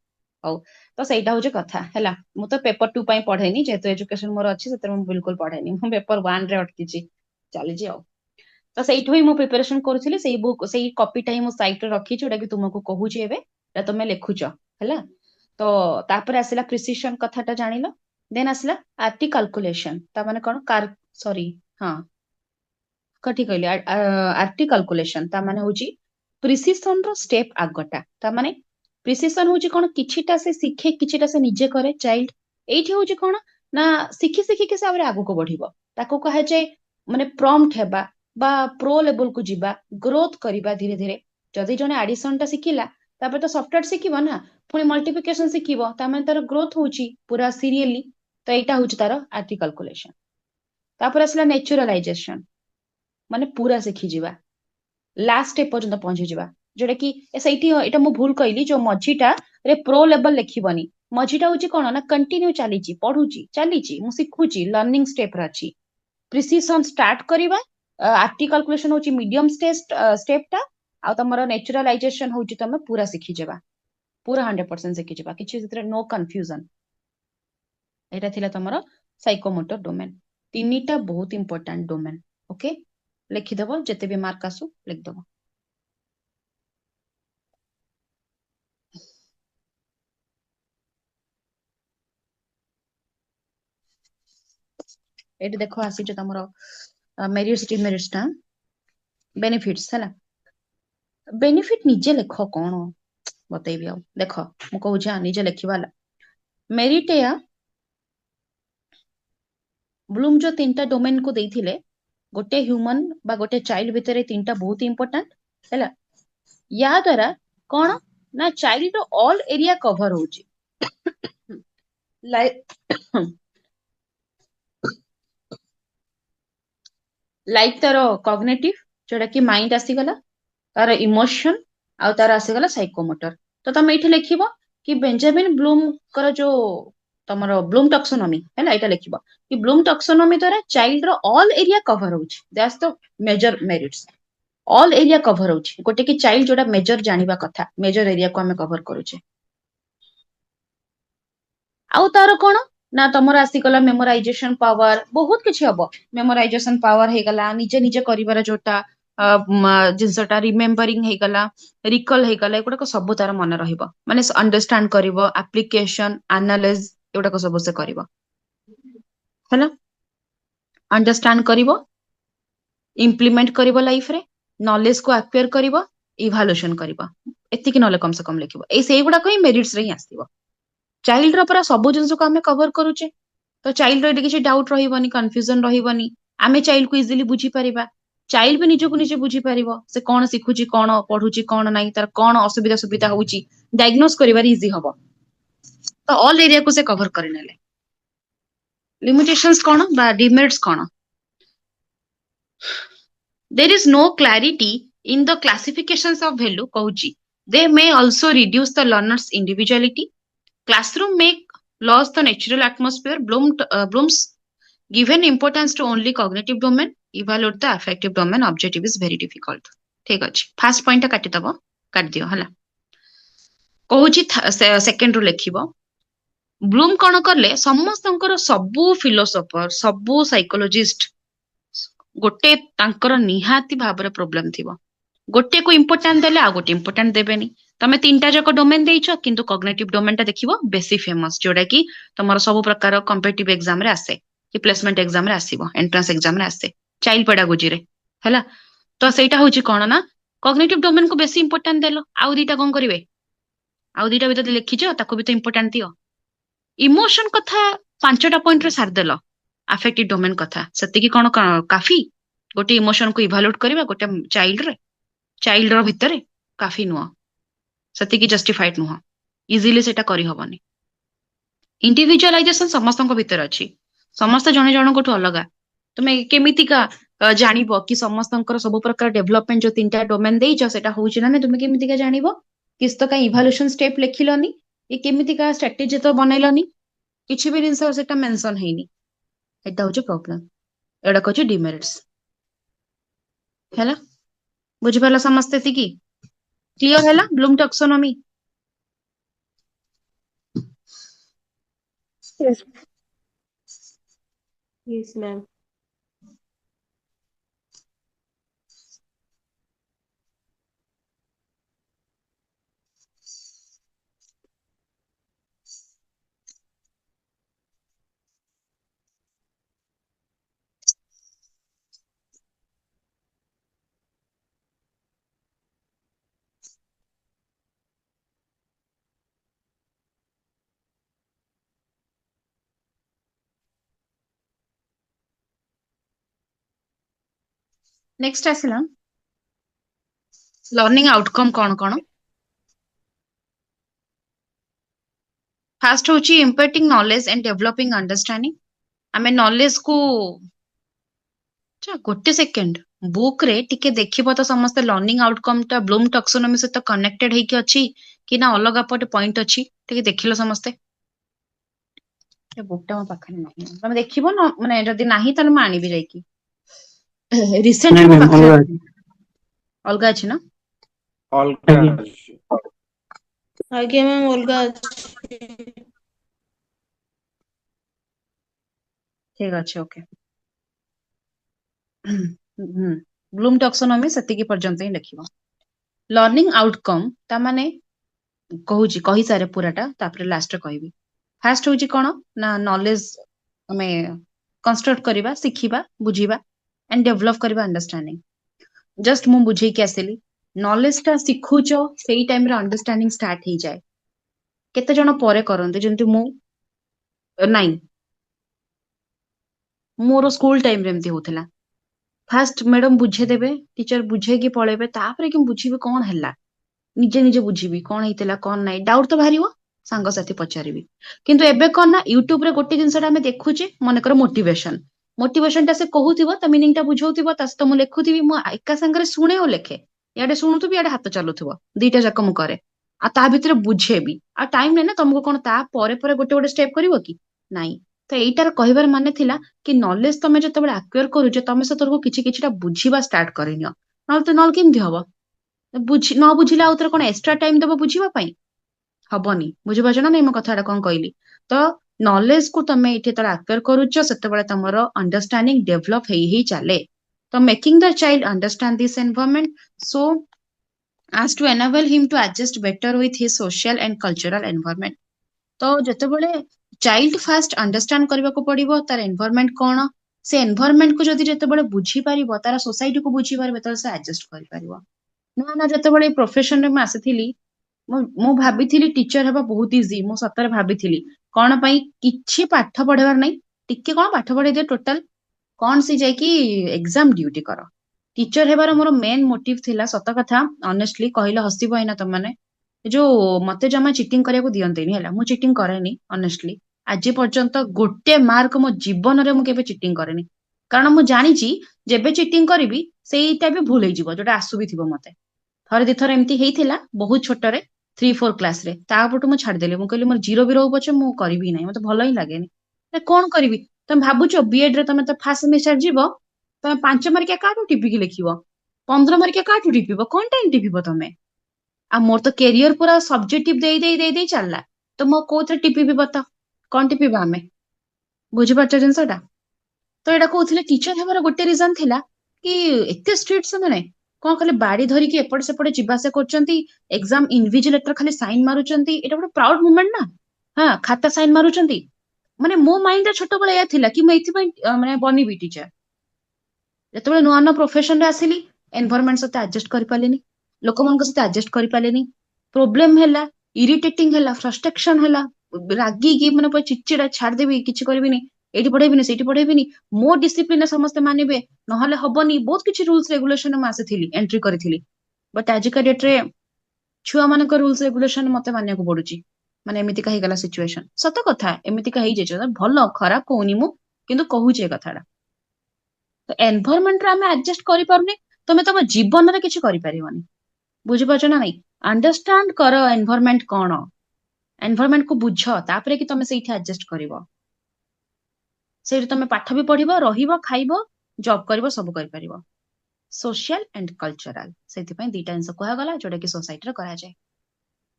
ହଉ, ତ ସେଇଟା ହଉଛି କଥା ହେଲା। ମୁଁ ତ ପେପର 2 ପାଇଁ ପଢେନି, ଯେହେତୁ ଏଜୁକେସନ ମୋର ଅଛି, ସେଥିରେ ମୁଁ ବିଲକୁଲ ପଢେନି, ମୁଁ ପେପର 1 ରେ ଅଟକିଛି, ଚାଲିଛି ଆଉ। ତ ସେଇଠୁ ହିଁ ମୁଁ ପ୍ରିପାରେସନ କରୁଥିଲି, ସେଇ ବୁକ୍, ସେଇ କପିଟା ହିଁ ମୁଁ ସାଇଟରେ ରଖିଛି, ଯୋଉଟା କି ତୁମକୁ କହୁଛି ଏବେ, ଏଟା ତମେ ଲେଖୁଛ ହେଲା। ତ ତାପରେ ଆସିଲା ପ୍ରିସିସନ କଥାଟା ଜାଣିଲ, ଦେନ୍ ଆସିଲା ଆର୍ଟି କାଲକୁଲେସନ, ତା ମାନେ କଣ, ସରି, ହଁ ଠିକ କହିଲି, ଆର୍ଟି କାଲକୁଲେସନ ତା ମାନେ ହଉଛି ପ୍ରିସିସନ ର ଷ୍ଟେପ ଆଗଟା। ତା ମାନେ ପ୍ରିସିସନ ହଉଛି କଣ, କିଛିଟା ସେ ଶିଖେ, କିଛିଟା ସେ ନିଜେ କରେ ଚାଇଲ୍ଡ। ଏଇଠି ହଉଛି କଣ ନା, ଶିଖି ଶିଖିକି ସେ ଆହୁରି ଆଗକୁ ବଢିବ, ତାକୁ କୁହାଯାଏ ମାନେ ପ୍ରମ୍ପଟ ହେବା, ବା ପ୍ରୋ ଲେବଲକୁ ଯିବା, ଗ୍ରୋଥ କରିବା ଧୀରେ ଧୀରେ। ଯଦି ଜଣେ ଆଡିସନ ଟା ଶିଖିଲା, ତାପରେ ତ ସଫ୍ଟୱେର ଶିଖିବ ନା, ପୁଣି ମଲ୍ଟିପ୍ଲିକେସନ ଶିଖିବ, ତାମାନେ ତାର ଗ୍ରୋଥ ହଉଛି ପୁରା ସିରିଏଲି। ତ ଏଇଟା ହଉଛି ତାର ଆର୍ଟି କାଲକୁଲେସନ। ତାପରେ ଆସିଲା ନେଚୁରାଲାଇଜେସନ, ମାନେ ପୁରା ଶିଖିଯିବା, ଲାଷ୍ଟ ଷ୍ଟେପ ପର୍ଯ୍ୟନ୍ତ ପହଞ୍ଚିଯିବା। ଯୋଉଟା କି ସେଇଠି, ଏଇଟା ମୁଁ ଭୁଲ କହିଲି, ଯୋଉ ମଝିଟା ରେ ପ୍ରୋ ଲେବଲ ଲେଖିବନି, ମଝିଟା ହଉଛି କଣ ନା, କଣ୍ଟିନ୍ୟୁ ଚାଲିଛି, ପଢୁଛି, ଚାଲିଛି, ମୁଁ ଶିଖୁଛି, ଲର୍ଣ୍ଣିଂ ଷ୍ଟେପର ଅଛି। ପ୍ରିସିସନ ଷ୍ଟାର୍ଟ କରିବା, ଆର୍ଟି କାଲକୁଲେସନ ହଉଛି ମିଡିୟମ ଷ୍ଟେପ ଟା, ଆଉ ତମର ନେଚୁରାଲାଇଜେସନ ହଉଛି ତମେ ପୁରା ଶିଖିଯିବା, ପୁରା 100% ଶିଖିଯିବା, କିଛି ସେଥିରେ ନୋ କନଫ୍ୟୁଜନ। ଏଇଟା ଥିଲା ତମର ସାଇକୋମୋଟର ଡୋମେନ, ତିନିଟା ବହୁତ ଇମ୍ପୋର୍ଟାଣ୍ଟ ଡୋମେନ। ଓକେ, ଲେଖିଦବ, ଯେତେ ବି ମାର୍କ ଆସୁ ଲେଖିଦବ। ଏଇଠି ଦେଖ ଆସିଛି ତମର ମେରିଟ୍ସ ଡିମେରିଟ୍ସ ଟା, ବେନିଫିଟ୍ସ ହେଲା। बेनिफिट निजे लेख कौन बतैबी आउ देख मु कहूँ निजे लेखिबा मेरिट या ब्लूम जो 3टा डोमेन को देथिले गोटे ह्यूमन बा गोटे चाइल्ड भितर 3टा बहुत इंपोर्टेंट हैला या द्वारा कौन ना चाइल्ड रो ऑल एरिया कवर होची लाइक तार कॉग्निटिव जोटा कि माइंड आसीगला तार इमोशन आउ तार आसीगला साइकोमोटर तो तुम ये लिखिबो कि बेंजामिन ब्लूम कर जो तमर ब्लूम टैक्सोनॉमी हैला एटा लिखिबो कि ब्लूम टैक्सोनॉमी द्वारा चाइल्ड रो ऑल एरिया कवर होची that's the major merits all area cover होची गोटे कि चाइल्ड जोटा मेजर जानिबा कथा मेजर एरिया को हमें कवर करूचे आउ तार कोन ना तमर आसीगला मेमोराइजेशन पावर बहुत किछि हबो मेमोराइजेशन पावर हे गला निजे निजे करिवार जोटा जिनसटा रिमेम्बरिंग हे गला रिकॉल हे गला एगुडा को सब तार मन रहिबो माने अंडरस्टैंड करिवो एप्लीकेशन एनालाइज एगुडा को सब से करिवो हैला अंडरस्टैंड करिवो इम्प्लीमेंट करिवो लाइफ रे नॉलेज को एक्वायर करिवो इवैल्यूएशन करिवो एतिकी नले कम से कम लिखिबो ए सेही गुडा को ही मेरिट्स रे ही आसीबो चाइल्ड रो पूरा सब जिनस को हमें कवर करूचे तो चाइल्ड रो किसी डाउट रहिबनी कंफ्यूजन रहिबनी आमे चाइल्ड को इजीली बुझी परिबा चाइल्ड भी निजको निजे बुझी परिबो से कोन सिखुची कोन पढुची कोन नाही तार कोन असुविधा सुविधा होउची डायग्नोस करिवार इजी हबो तो ऑल एरिया को से कवर करि नेले लिमिटेशंस कोन बा demerits cone there is no clarity in the classifications of value कहूची they may also reduce the learner's individuality classroom may lose the natural atmosphere Bloom's given importance to only cognitive domain evaluate the affective domain objective is very difficult ठीक अछि फर्स्ट पॉइंट काटि दबो काट दियो हला कहूची सेकंड रो लेखिबो ब्लूम कोन करले समस्तंकर सबु फिलोसोफर सबु साइकोलॉजिस्ट गोटे तांकर निहाती भाबरे प्रॉब्लम थिबो गोटे को इंपोर्टेंट देले आ गोटे इंपोर्टेंट देबेनी तमे 3टा जक डोमेन देइछो किंतु कॉग्निटिव डोमेन ता देखिबो बेसी फेमस जोडा कि तमरो सब प्रकार कॉम्पिटिटिव एग्जाम रे आसे कि प्लेसमेंट एग्जाम रे आसीबो एंट्रेंस एग्जाम रे आसे चाइल्ड पेडागोजी रे हैला तो सेटा होची कोन ना कॉग्निटिव डोमेन को बेसी इंपोर्टेंट देलो आउ दीटा कोन करिवे आउ दीटा बित लिखिजो ताको भी तो इंपोर्टेंट दियो इमोशन कथा 5टा पॉइंट रे सार देलो अफेक्टिव डोमेन कथा सती की कोन काफी गोटे इमोशन को इवैल्यूएट करबा गोटे चाइल्ड रो भितरे काफी नुह सती की जस्टिफाइड नुह इजीली सेटा करि हबनी इंडिविजुअलाइजेशन समस्त को भितर अछि समस्त जने जन कोठो अलगा तुमे केमितिका जानिबो कि समस्तंकर सब प्रकार डेवलपमेंट जो 3टा डोमेन देइछ सेटा होउछि ना तुमे केमितिका जानिबो किस तो का इवैल्यूएशन स्टेप लिखिलोनी ए केमितिका स्ट्रेटजी तो बनैलोनी किछि भी जिंस सेटा मेंशन हेनी एटा होछि प्रॉब्लम एडा कोछि डिमेरिट्स हैला बुझि पाला समस्ते की क्लियर हैला Bloom taxonomy Yes. Yes, ma'am. Next आसिला लर्निंग आउटकम कोन फास्ट होची imparting knowledge and developing understanding आमे नॉलेज को गोटे सेकेंड बुक रे टिके देखिबो तो समस्त लर्निंग आउटकम ता ब्लूम टैक्सोनॉमी से तो कनेक्टेड है कि अछि कि ना अलग पटे पॉइंट अछि टिके देखिलो समस्ते ए बुकटा म पाखरे नाही तमे देखिबो न माने जदी नाही तने म आनी भी जाई कि रिसेंटली नहीं म मैम पाखरे अलग अलगा अछि ना आगे आगे मैम अलगा अछि ठीक अछि ओके ब्लूम टैक्सोनॉमी सती की पर्यंत ही लिखिबो लर्निंग आउटकम ता माने कहूची कही सारे पूराटा तापर लास्ट रे कहबी फास्ट होची कोन ना नॉलेज हमें कंस्ट्रक्ट करिबा सिखिबा बुझिबा एंड डेवलप करिबा अंडरस्टैंडिंग जस्ट मु बुझे के आसेली ନଲେଜ ଟା ଶିଖୁଛ ସେଇ ଟାଇମରେ ଅଣ୍ଡରଷ୍ଟାଣ୍ଡିଂ ଷ୍ଟାର୍ଟ ହେଇଯାଏ। କେତେ ଜଣ ପରେ କରନ୍ତି, ଯେମିତି ମୁଁ ନାଇଁ, ମୋର ସ୍କୁଲ ଟାଇମରେ ଏମିତି ହଉଥିଲା। ଫାଷ୍ଟ ମ୍ୟାଡମ ବୁଝେଇଦେବେ, ଟିଚର ବୁଝେଇକି ପଳେଇବେ, ତାପରେ କି ମୁଁ ବୁଝିବି କଣ ହେଲା, ନିଜେ ନିଜେ ବୁଝିବି କଣ ହେଇଥିଲା କଣ ନାହିଁ। ଡାଉଟ ତ ବାହାରିବ, ସାଙ୍ଗସାଥି ପଚାରିବି। କିନ୍ତୁ ଏବେ କଣ ନା, ୟୁଟ୍ୟୁବରେ ଗୋଟେ ଜିନିଷଟା ଆମେ ଦେଖୁଛେ, ମନେକର ମୋଟିଭେସନ। ମୋଟିଭେସନ ଟା ସେ କହୁଥିବ, ତା ମିନିଂ ଟା ବୁଝଉଥିବ, ତା ସହିତ ମୁଁ ଲେଖୁଥିବି। ମୁଁ ଏକା ସାଙ୍ଗରେ ଶୁଣେ ଆଉ ଲେଖେ, ଇଆଡେ ଶୁଣୁଥିବି ଇଆଡେ ହାତ ଚାଲୁଥିବ, ଦିଟା ଯାକ ମୁଁ କରେ। ଆଉ ତା ଭିତରେ ବୁଝେବି। ଆଉ ଟାଇମ ନାହିଁ ନା ତମକୁ, କଣ ତା ପରେ ପରେ ଗୋଟେ ଗୋଟେ ଷ୍ଟେପ କରିବ କି? ନାଇଁ। ତ ଏଇଟାର କହିବାର ମାନେ ଥିଲା କି ନଲେଜ ତମେ ଯେତେବେଳେ ଆକ୍ୱାର କରୁଛ, ତମେ ସେତେବେଳକୁ କିଛି କିଛିଟା ବୁଝିବା ଷ୍ଟାର୍ଟ କରିନିଅ। ନହେଲେ କେମିତି ହବ? ନ ବୁଝିଲେ ଆଉ ଥରେ କଣ ଏକ୍ସଟ୍ରା ଟାଇମ ଦବ ବୁଝିବା ପାଇଁ? ହବନି। ବୁଝିପାରୁଛ ନା ନାଇଁ ମୋ କଥାଟା କଣ କହିଲି? ତ ନଲେଜ କୁ ତମେ ଏଇଠି ଯେତେବେଳେ ଆକ୍ୱାର କରୁଛ, ସେତେବେଳେ ତମର ଅଣ୍ଡରଷ୍ଟାଣ୍ଡିଂ ଡେଭଲପ ହେଇ ହେଇ ଚାଲେ। ତ making the child understand this environment so as to enable him to adjust better with his social and cultural environment। ତ ଯେତେବେଳେ ଚାଇଲ୍ଡ ଫାଷ୍ଟ ଅଣ୍ଡରଷ୍ଟାଣ୍ଡ କରିବାକୁ ପଡିବ ତାର ଏନଭାୟରନମେଣ୍ଟ କଣ, ସେ ଏନଭାୟରନମେଣ୍ଟ କୁ ଯଦି ଯେତେବେଳେ ବୁଝିପାରିବ, ତାର ସୋସାଇଟିକୁ ବୁଝିପାରିବ, ତାହେଲେ ସେ ଆଡଜଷ୍ଟ କରିପାରିବ। ନା ନା, ଯେତେବେଳେ ଏଇ ପ୍ରଫେସନରେ ମୁଁ ଆସିଥିଲି, ମୁଁ ଭାବିଥିଲି ଟିଚର ହେବା ବହୁତ ଇଜି। ମୁଁ ସତରେ ଭାବିଥିଲି। କଣ ପାଇଁ? କିଛି ପାଠ ପଢେଇବାର ନାହିଁ, ଟିକେ କଣ ପାଠ ପଢେଇ ଦିଅ ଟୋଟାଲ, କଣ ସେ ଯାଇକି ଏକ୍ସାମ ଡ୍ୟୁଟି କର। ଟିଚର ହେବାର ମୋର ମେନ୍ ମୋଟିଭ ଥିଲା, ସତ କଥା ଅନେଷ୍ଟଲି କହିଲେ ହସିବ ଏଇନା ତମମାନେ, ଯୋଉ ମତେ ଜମା ଚିଟିଂ କରିବାକୁ ଦିଅନ୍ତିନି ହେଲା। ମୁଁ ଚିଟିଂ କରେନି ଅନେଷ୍ଟଲି। ଆଜି ପର୍ଯ୍ୟନ୍ତ ଗୋଟେ ମାର୍କ ମୋ ଜୀବନରେ ମୁଁ କେବେ ଚିଟିଂ କରେନି। କାରଣ ମୁଁ ଜାଣିଛି ଯେବେ ଚିଟିଂ କରିବି ସେଇଟା ବି ଭୁଲ ହେଇଯିବ, ଯୋଉଟା ଆସୁ ବି ଥିବ ମତେ। ଥରେ ଦିଥର ଏମିତି ହେଇଥିଲା, ବହୁତ ଛୋଟରେ, 3-4 କ୍ଲାସରେ। ତାପରଠୁ ମୁଁ ଛାଡିଦେଲି। ମୁଁ କହିଲି ମୋର ଜିରୋ ବି ରହୁ ପଛେ ମୁଁ କରିବି ନାହିଁ, ମତେ ଭଲ ହିଁ ଲାଗେନି। କଣ କରିବି? ତମେ ଭାବୁଛ ବିଏଡ ରେ ତମେ ତ ଫାର୍ଷ୍ଟ ସେମିଷ୍ଟାର ଯିବ, ତମେ 5 ମାର୍କିଆ କାହାଠୁ ଟିପିକି ଲେଖିବ? 15 ମାର୍କିଆ କାହାଠୁ ଟିପିବ? କଣ ଟାଇମ ଟିପିବ ତମେ? ଆଉ ମୋର ତ କ୍ୟାରିୟର ପୁରା ସବଜେକ୍ଟିଭ ଦେଇ ଦେଇ ଦେଇ ଦେଇ ଚାଲିଲା। ତ ମୁଁ କୋଉଥିରେ ଟିପିବି ବତା? କଣ ଟିପିବା ଆମେ? ବୁଝିପାରୁଛ ଜିନିଷଟା? ତ ଏଇଟା କହୁଥିଲେ ଟିଚର ହେବାର ଗୋଟେ ରିଜନ ଥିଲା କି ଏତେ ଷ୍ଟ୍ରିକ୍ଟ ସେମାନେ କଣ ଖାଲି ବାଡି ଧରିକି ଏପଟେ ସେପଟେ ଯିବା ଆସିବା କରୁଛନ୍ତି, ଏକ୍ସାମ ଇନଭିଜିଲେଟର ଖାଲି ସାଇନ ମାରୁଛନ୍ତି। ଏଇଟା ଗୋଟେ ପ୍ରାଉଡ ମୁଭମେଣ୍ଟ ନା। ହଁ, ଖାତା ସାଇନ ମାରୁଛନ୍ତି। ମାନେ ମୋ ମାଇଣ୍ଡରେ ଛୋଟବେଳେ ଏଇଆ ଥିଲା କି ମୁଁ ଏଇଥିପାଇଁ ମାନେ ବନିବି ଟିଚର। ଯେତେବେଳେ ନୂଆ ନୂଆ ପ୍ରଫେସନରେ ଆସିଲି, ଏନଭାରନମେଣ୍ଟ ସହିତ ଆଡଜଷ୍ଟ କରିପାରିଲିନି, ଲୋକମାନଙ୍କ ସହିତ ଆଡଜଷ୍ଟ କରିପାରିଲିନି, ପ୍ରୋବ୍ଲେମ ହେଲା, ଇରିଟେଟିଂ ହେଲା, ଫ୍ରଷ୍ଟ୍ରେସନ ହେଲା, ରାଗିକି ମାନେ ପୁରା ଚିଡଚିଡା, ଛାଡିଦେବି, କିଛି କରିବିନି, ଏଇଠି ପଢେଇବିନି ସେଇଠି ପଢେଇବିନି, ମୋ ଡିସିପ୍ଲିନରେ ସମସ୍ତେ ମାନିବେ, ନହେଲେ ହବନି। ବହୁତ କିଛି ରୁଲସ ରେଗୁଲେସନ ମୁଁ ଆସିଥିଲି, ଏଣ୍ଟ୍ରି କରିଥିଲି। ବଟ ଆଜିକା ଡେଟରେ ଛୁଆ ମାନଙ୍କ ରୁଲସ ରେଗୁଲେସନ ମତେ ମାନିବାକୁ ପଡୁଛି। ମାନେ ଏମିତିକା ହେଇଗଲା ସିଚୁଏସନ। ସତ କଥା, ଏମିତିକା ହେଇଯାଇଛି। ଭଲ ଖରାପ କହୁନି ମୁଁ, କିନ୍ତୁ କହୁଛି ଏ କଥାଟା। ତ ଏନଭାରନମେଣ୍ଟରେ ଆମେ ଆଡଜଷ୍ଟ କରିପାରୁନେ, ତମେ ତମ ଜୀବନରେ କିଛି କରିପାରିବନି। ବୁଝିପାରୁଛ ନା ନାଇଁ? ଅଣ୍ଡରଷ୍ଟାଣ୍ଡ କର ଏନଭାରନମେଣ୍ଟ କଣ, ଏନଭାରନମେଣ୍ଟ କୁ ବୁଝ, ତାପରେ କି ତମେ ସେଇଠି ଆଡଜଷ୍ଟ କରିବ। ସେଇଠି ତମେ ପାଠ ବି ପଢିବ, ରହିବ, ଖାଇବ, ଜବ କରିବ, ସବୁ କରିପାରିବ। ସୋସିଆଲ ଆଣ୍ଡ କଲଚରାଲ, ସେଥିପାଇଁ ଦିଟା ଜିନିଷ କୁହାଗଲା ଯୋଉଟା କି ସୋସାଇଟିରେ କରାଯାଏ।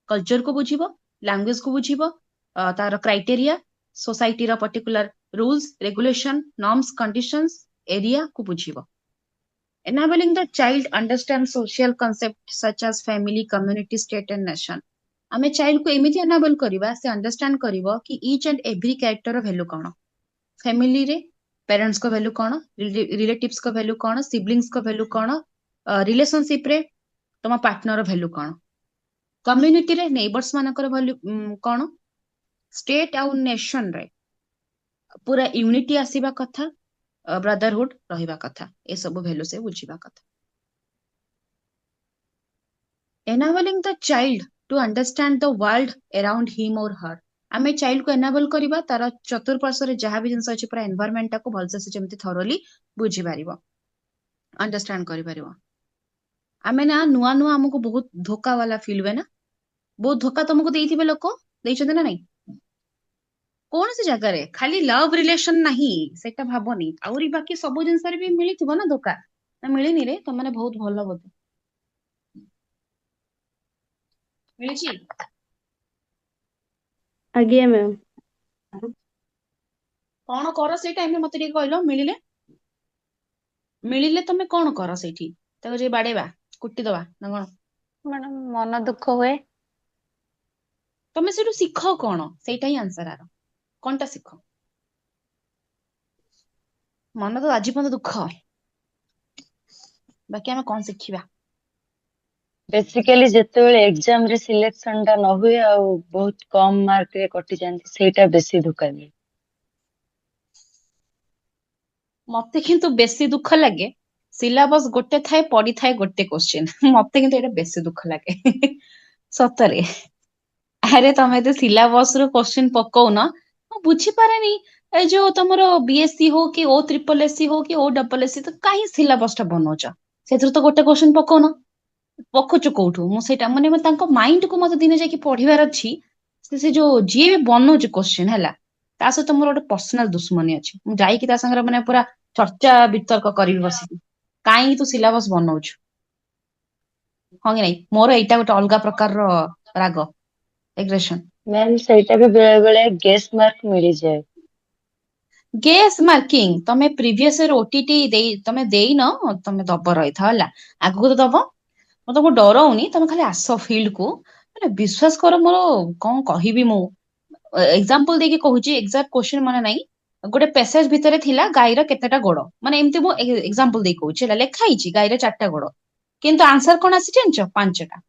କଲଚରକୁ ବୁଝିବ, ଲାଙ୍ଗୁଏଜକୁ ବୁଝିବ, ତାର କ୍ରାଇଟେରିଆ, ସୋସାଇଟିର particular rules regulation, norms, conditions, ଏରିଆକୁ ବୁଝିବ। Enabling the child understand social concepts such as family, community, state and nation। ଆମେ ଚାଇଲ୍ଡ କୁ ଏମିତି ଏନାବଲ କରିବା, ସେ ଅଣ୍ଡରଷ୍ଟାଣ୍ଡ କରିବ କି each and every character value କଣ। ଫ୍ୟାମିଲିରେ ପ୍ୟାରେଣ୍ଟସ୍ଙ୍କ ଭ୍ୟାଲୁ କଣ, ରିଲେଟିଭ୍ସଙ୍କ ଭ୍ୟାଲୁ କଣ, ସିବଲିଙ୍ଗସଙ୍କ ଭ୍ୟାଲୁ କଣ, ରିଲେସନସିପରେ ତମ ପାର୍ଟନର ଭ୍ୟାଲୁ କଣ, କମ୍ୟୁନିଟିରେ ନେଇବର୍ସ ମାନଙ୍କର ଭ୍ୟାଲୁ କଣ, ଷ୍ଟେଟ ଆଉ ନେସନରେ ପୁରା ୟୁନିଟି ଆସିବା କଥା, ବ୍ରଦରହୁଡ ରହିବା କଥା, ଏସବୁ ଭ୍ୟାଲୁ ସେ ବୁଝିବା କଥା। Enabling the child to understand the world around him or her। ଆମେ ଚାଇଲ୍ଡ କୁ ଏନାବଲ କରିବା, ତାର ଚତୁର୍ପାର୍ଶ୍ୱରେ ଯାହା ବି ଜିନିଷ ଅଛି ପୁରା ଏନଭାରନମେଣ୍ଟ ଟାକୁ ଭଲସେ ସେ ଯେମିତି ଥରୋଲି ବୁଝିପାରିବ, ଅଣ୍ଡରଷ୍ଟାଣ୍ଡ କରିପାରିବ। ଆମେ ନା ନୂଆ ନୂଆ ଆମକୁ ବହୁତ ଧୋକା ବାଲା ଫିଲ୍ ହୁଏ ନା। ବହୁତ ଧୋକା ତମକୁ ଦେଇଥିବେ ଲୋକ, ଦେଇଛନ୍ତି ନା ନାଇଁ? କୌଣସି ଜାଗାରେ ଖାଲି ଲଭ ରିଲେସନ ନାହିଁ ସେଟା ଭାବନି, ଆହୁରି ବାକି ସବୁ ଜିନିଷରେ ବି ମିଳିଥିବ ନା ଧୋକା। ନା ମିଳିନି ରେ? ତମାନେ ବହୁତ ଭଲ ବୋଧେ ମିଳିଛି। ଆଜ୍ଞା ମ୍ୟାମ୍। କଣ କର ସେଇ ଟାଇମରେ ମତେ ଟିକେ କହିଲ? ମିଳିଲେ ମିଳିଲେ ତମେ କଣ କର ସେଇଠି? ତାକୁ ଯାଇ ବାଡେଇବା, କୁଟି ଦବା ନା କଣ? ମ୍ୟାଡାମ ମନ ଦୁଃଖ ହୁଏ। ତମେ ସେଇଠୁ ଶିଖ କଣ? ସେଇଟା ହିଁ ଆନ୍ସର ଆର। କଣଟା ଶିଖ? ମନ ତ ଆଜି ପର୍ଯ୍ୟନ୍ତ ଦୁଃଖ, ବାକି ଆମେ କଣ ଶିଖିବା? ବେସିକାଲି ଯେତେବେଳେ ଏକ୍ସାମ ରେ ସିଲେକ୍ସନ ଟା ନ ହୁଏ ଆଉ ବହୁତ କମ ମାର୍କ ରେ କଟି ଯାଆନ୍ତି ସେଇଟା ବେଶୀ ଧୋକା ଦିଏ। ମତେ କିନ୍ତୁ ବେଶୀ ଦୁଃଖ ଲାଗେ ସିଲାବସ ଗୋଟେ ଥାଏ ପଡିଥାଏ ଗୋଟେ କୋଶ୍ଚିନ୍ ମତେ କିନ୍ତୁ ଏଇଟା ବେଶୀ ଦୁଃଖ ଲାଗେ ସତରେ। ଆରେ ତମେ ଯଦି ସିଲାବସ ରୁ କୋଶ୍ଚିନ୍ ପକଉନ ମୁଁ ବୁଝିପାରେନି ଏଇ ଯୋଉ ତମର ବିଏସସି ହଉ କି ଓ ଟ୍ରିପଲ ଏସସି ହଉ କି ଓ ଡବଲ ଏସସି ତ କାହିଁ ସିଲାବସ ଟା ବନଉଛ ସେଥିରୁ ତ ଗୋଟେ କୋଶ୍ଚିନ୍ ପକଉନ ପକଉଛୁ କୋଉଠୁ ମୁଁ ସେଇଟା ମାନେ ତାଙ୍କ ମାଇଣ୍ଡ କୁ ମତେ ଦିନେ ଯାଇକି ପଢିବାର ଅଛି ସେ ଯୋଉ ଯିଏ ବି ବନଉଛି କୋଶ୍ଚିନ୍ ହେଲା ତା ସହିତ ମୋର ଗୋଟେ ପର୍ସନାଲ ଦୁଶ୍ମନୀ ଅଛି ମୁଁ ଯାଇକି ତା ସାଙ୍ଗରେ ମାନେ ପୁରା ଚର୍ଚ୍ଚା ବିତର୍କ କରିବି ବସିକି କାହିଁକି ତୁ ସିଲାବସ ବନଉଛୁ ହଁ କି ନାଇଁ ମୋର ଏଇଟା ଗୋଟେ ଅଲଗା ପ୍ରକାରର ରାଗ ଏଗ୍ରେସନ। ମ୍ୟାମ ସେଇଟା ବି ବେଳେ ବେଳେ ଗେସ୍ ମାର୍କ ମିଳିଯାଏ। ଗେସ୍ ମାର୍କିଂ ତମେ ପ୍ରିଭିୟସ ଇୟର ଓଟିଟି ତମେ ଦେଇନ ତମେ ଦବ ରହିଥାଅ ହେଲା ଆଗକୁ ତ ଦବ ମୁଁ ତମକୁ ଡରଉନି ତମେ ଖାଲି ଆସ ଫିଲ୍ଡ କୁ ମାନେ ବିଶ୍ୱାସ କର ମୋର କଣ କହିବି ମୁଁ ଏକ୍ସାମ୍ପଲ ଦେଇକି କହୁଛି ଏକ୍ସାକ୍ଟ କୋଶ୍ଚିନ୍ ମନେ ନାହିଁ ଗୋଟେ ପେସେଜ ଭିତରେ ଥିଲା ଗାଈର କେତେଟା ଗୋଡ ମାନେ ଏମିତି ମୁଁ ଏକ୍ସାମ୍ପଲ ଦେଇ କହୁଛି ହେଲା ଲେଖା ହେଇଛି ଗାଈର 4ଟା ଗୋଡ କିନ୍ତୁ ଆନ୍ସର କଣ ଆସିଛି ଜାଣିଛ 5ଟା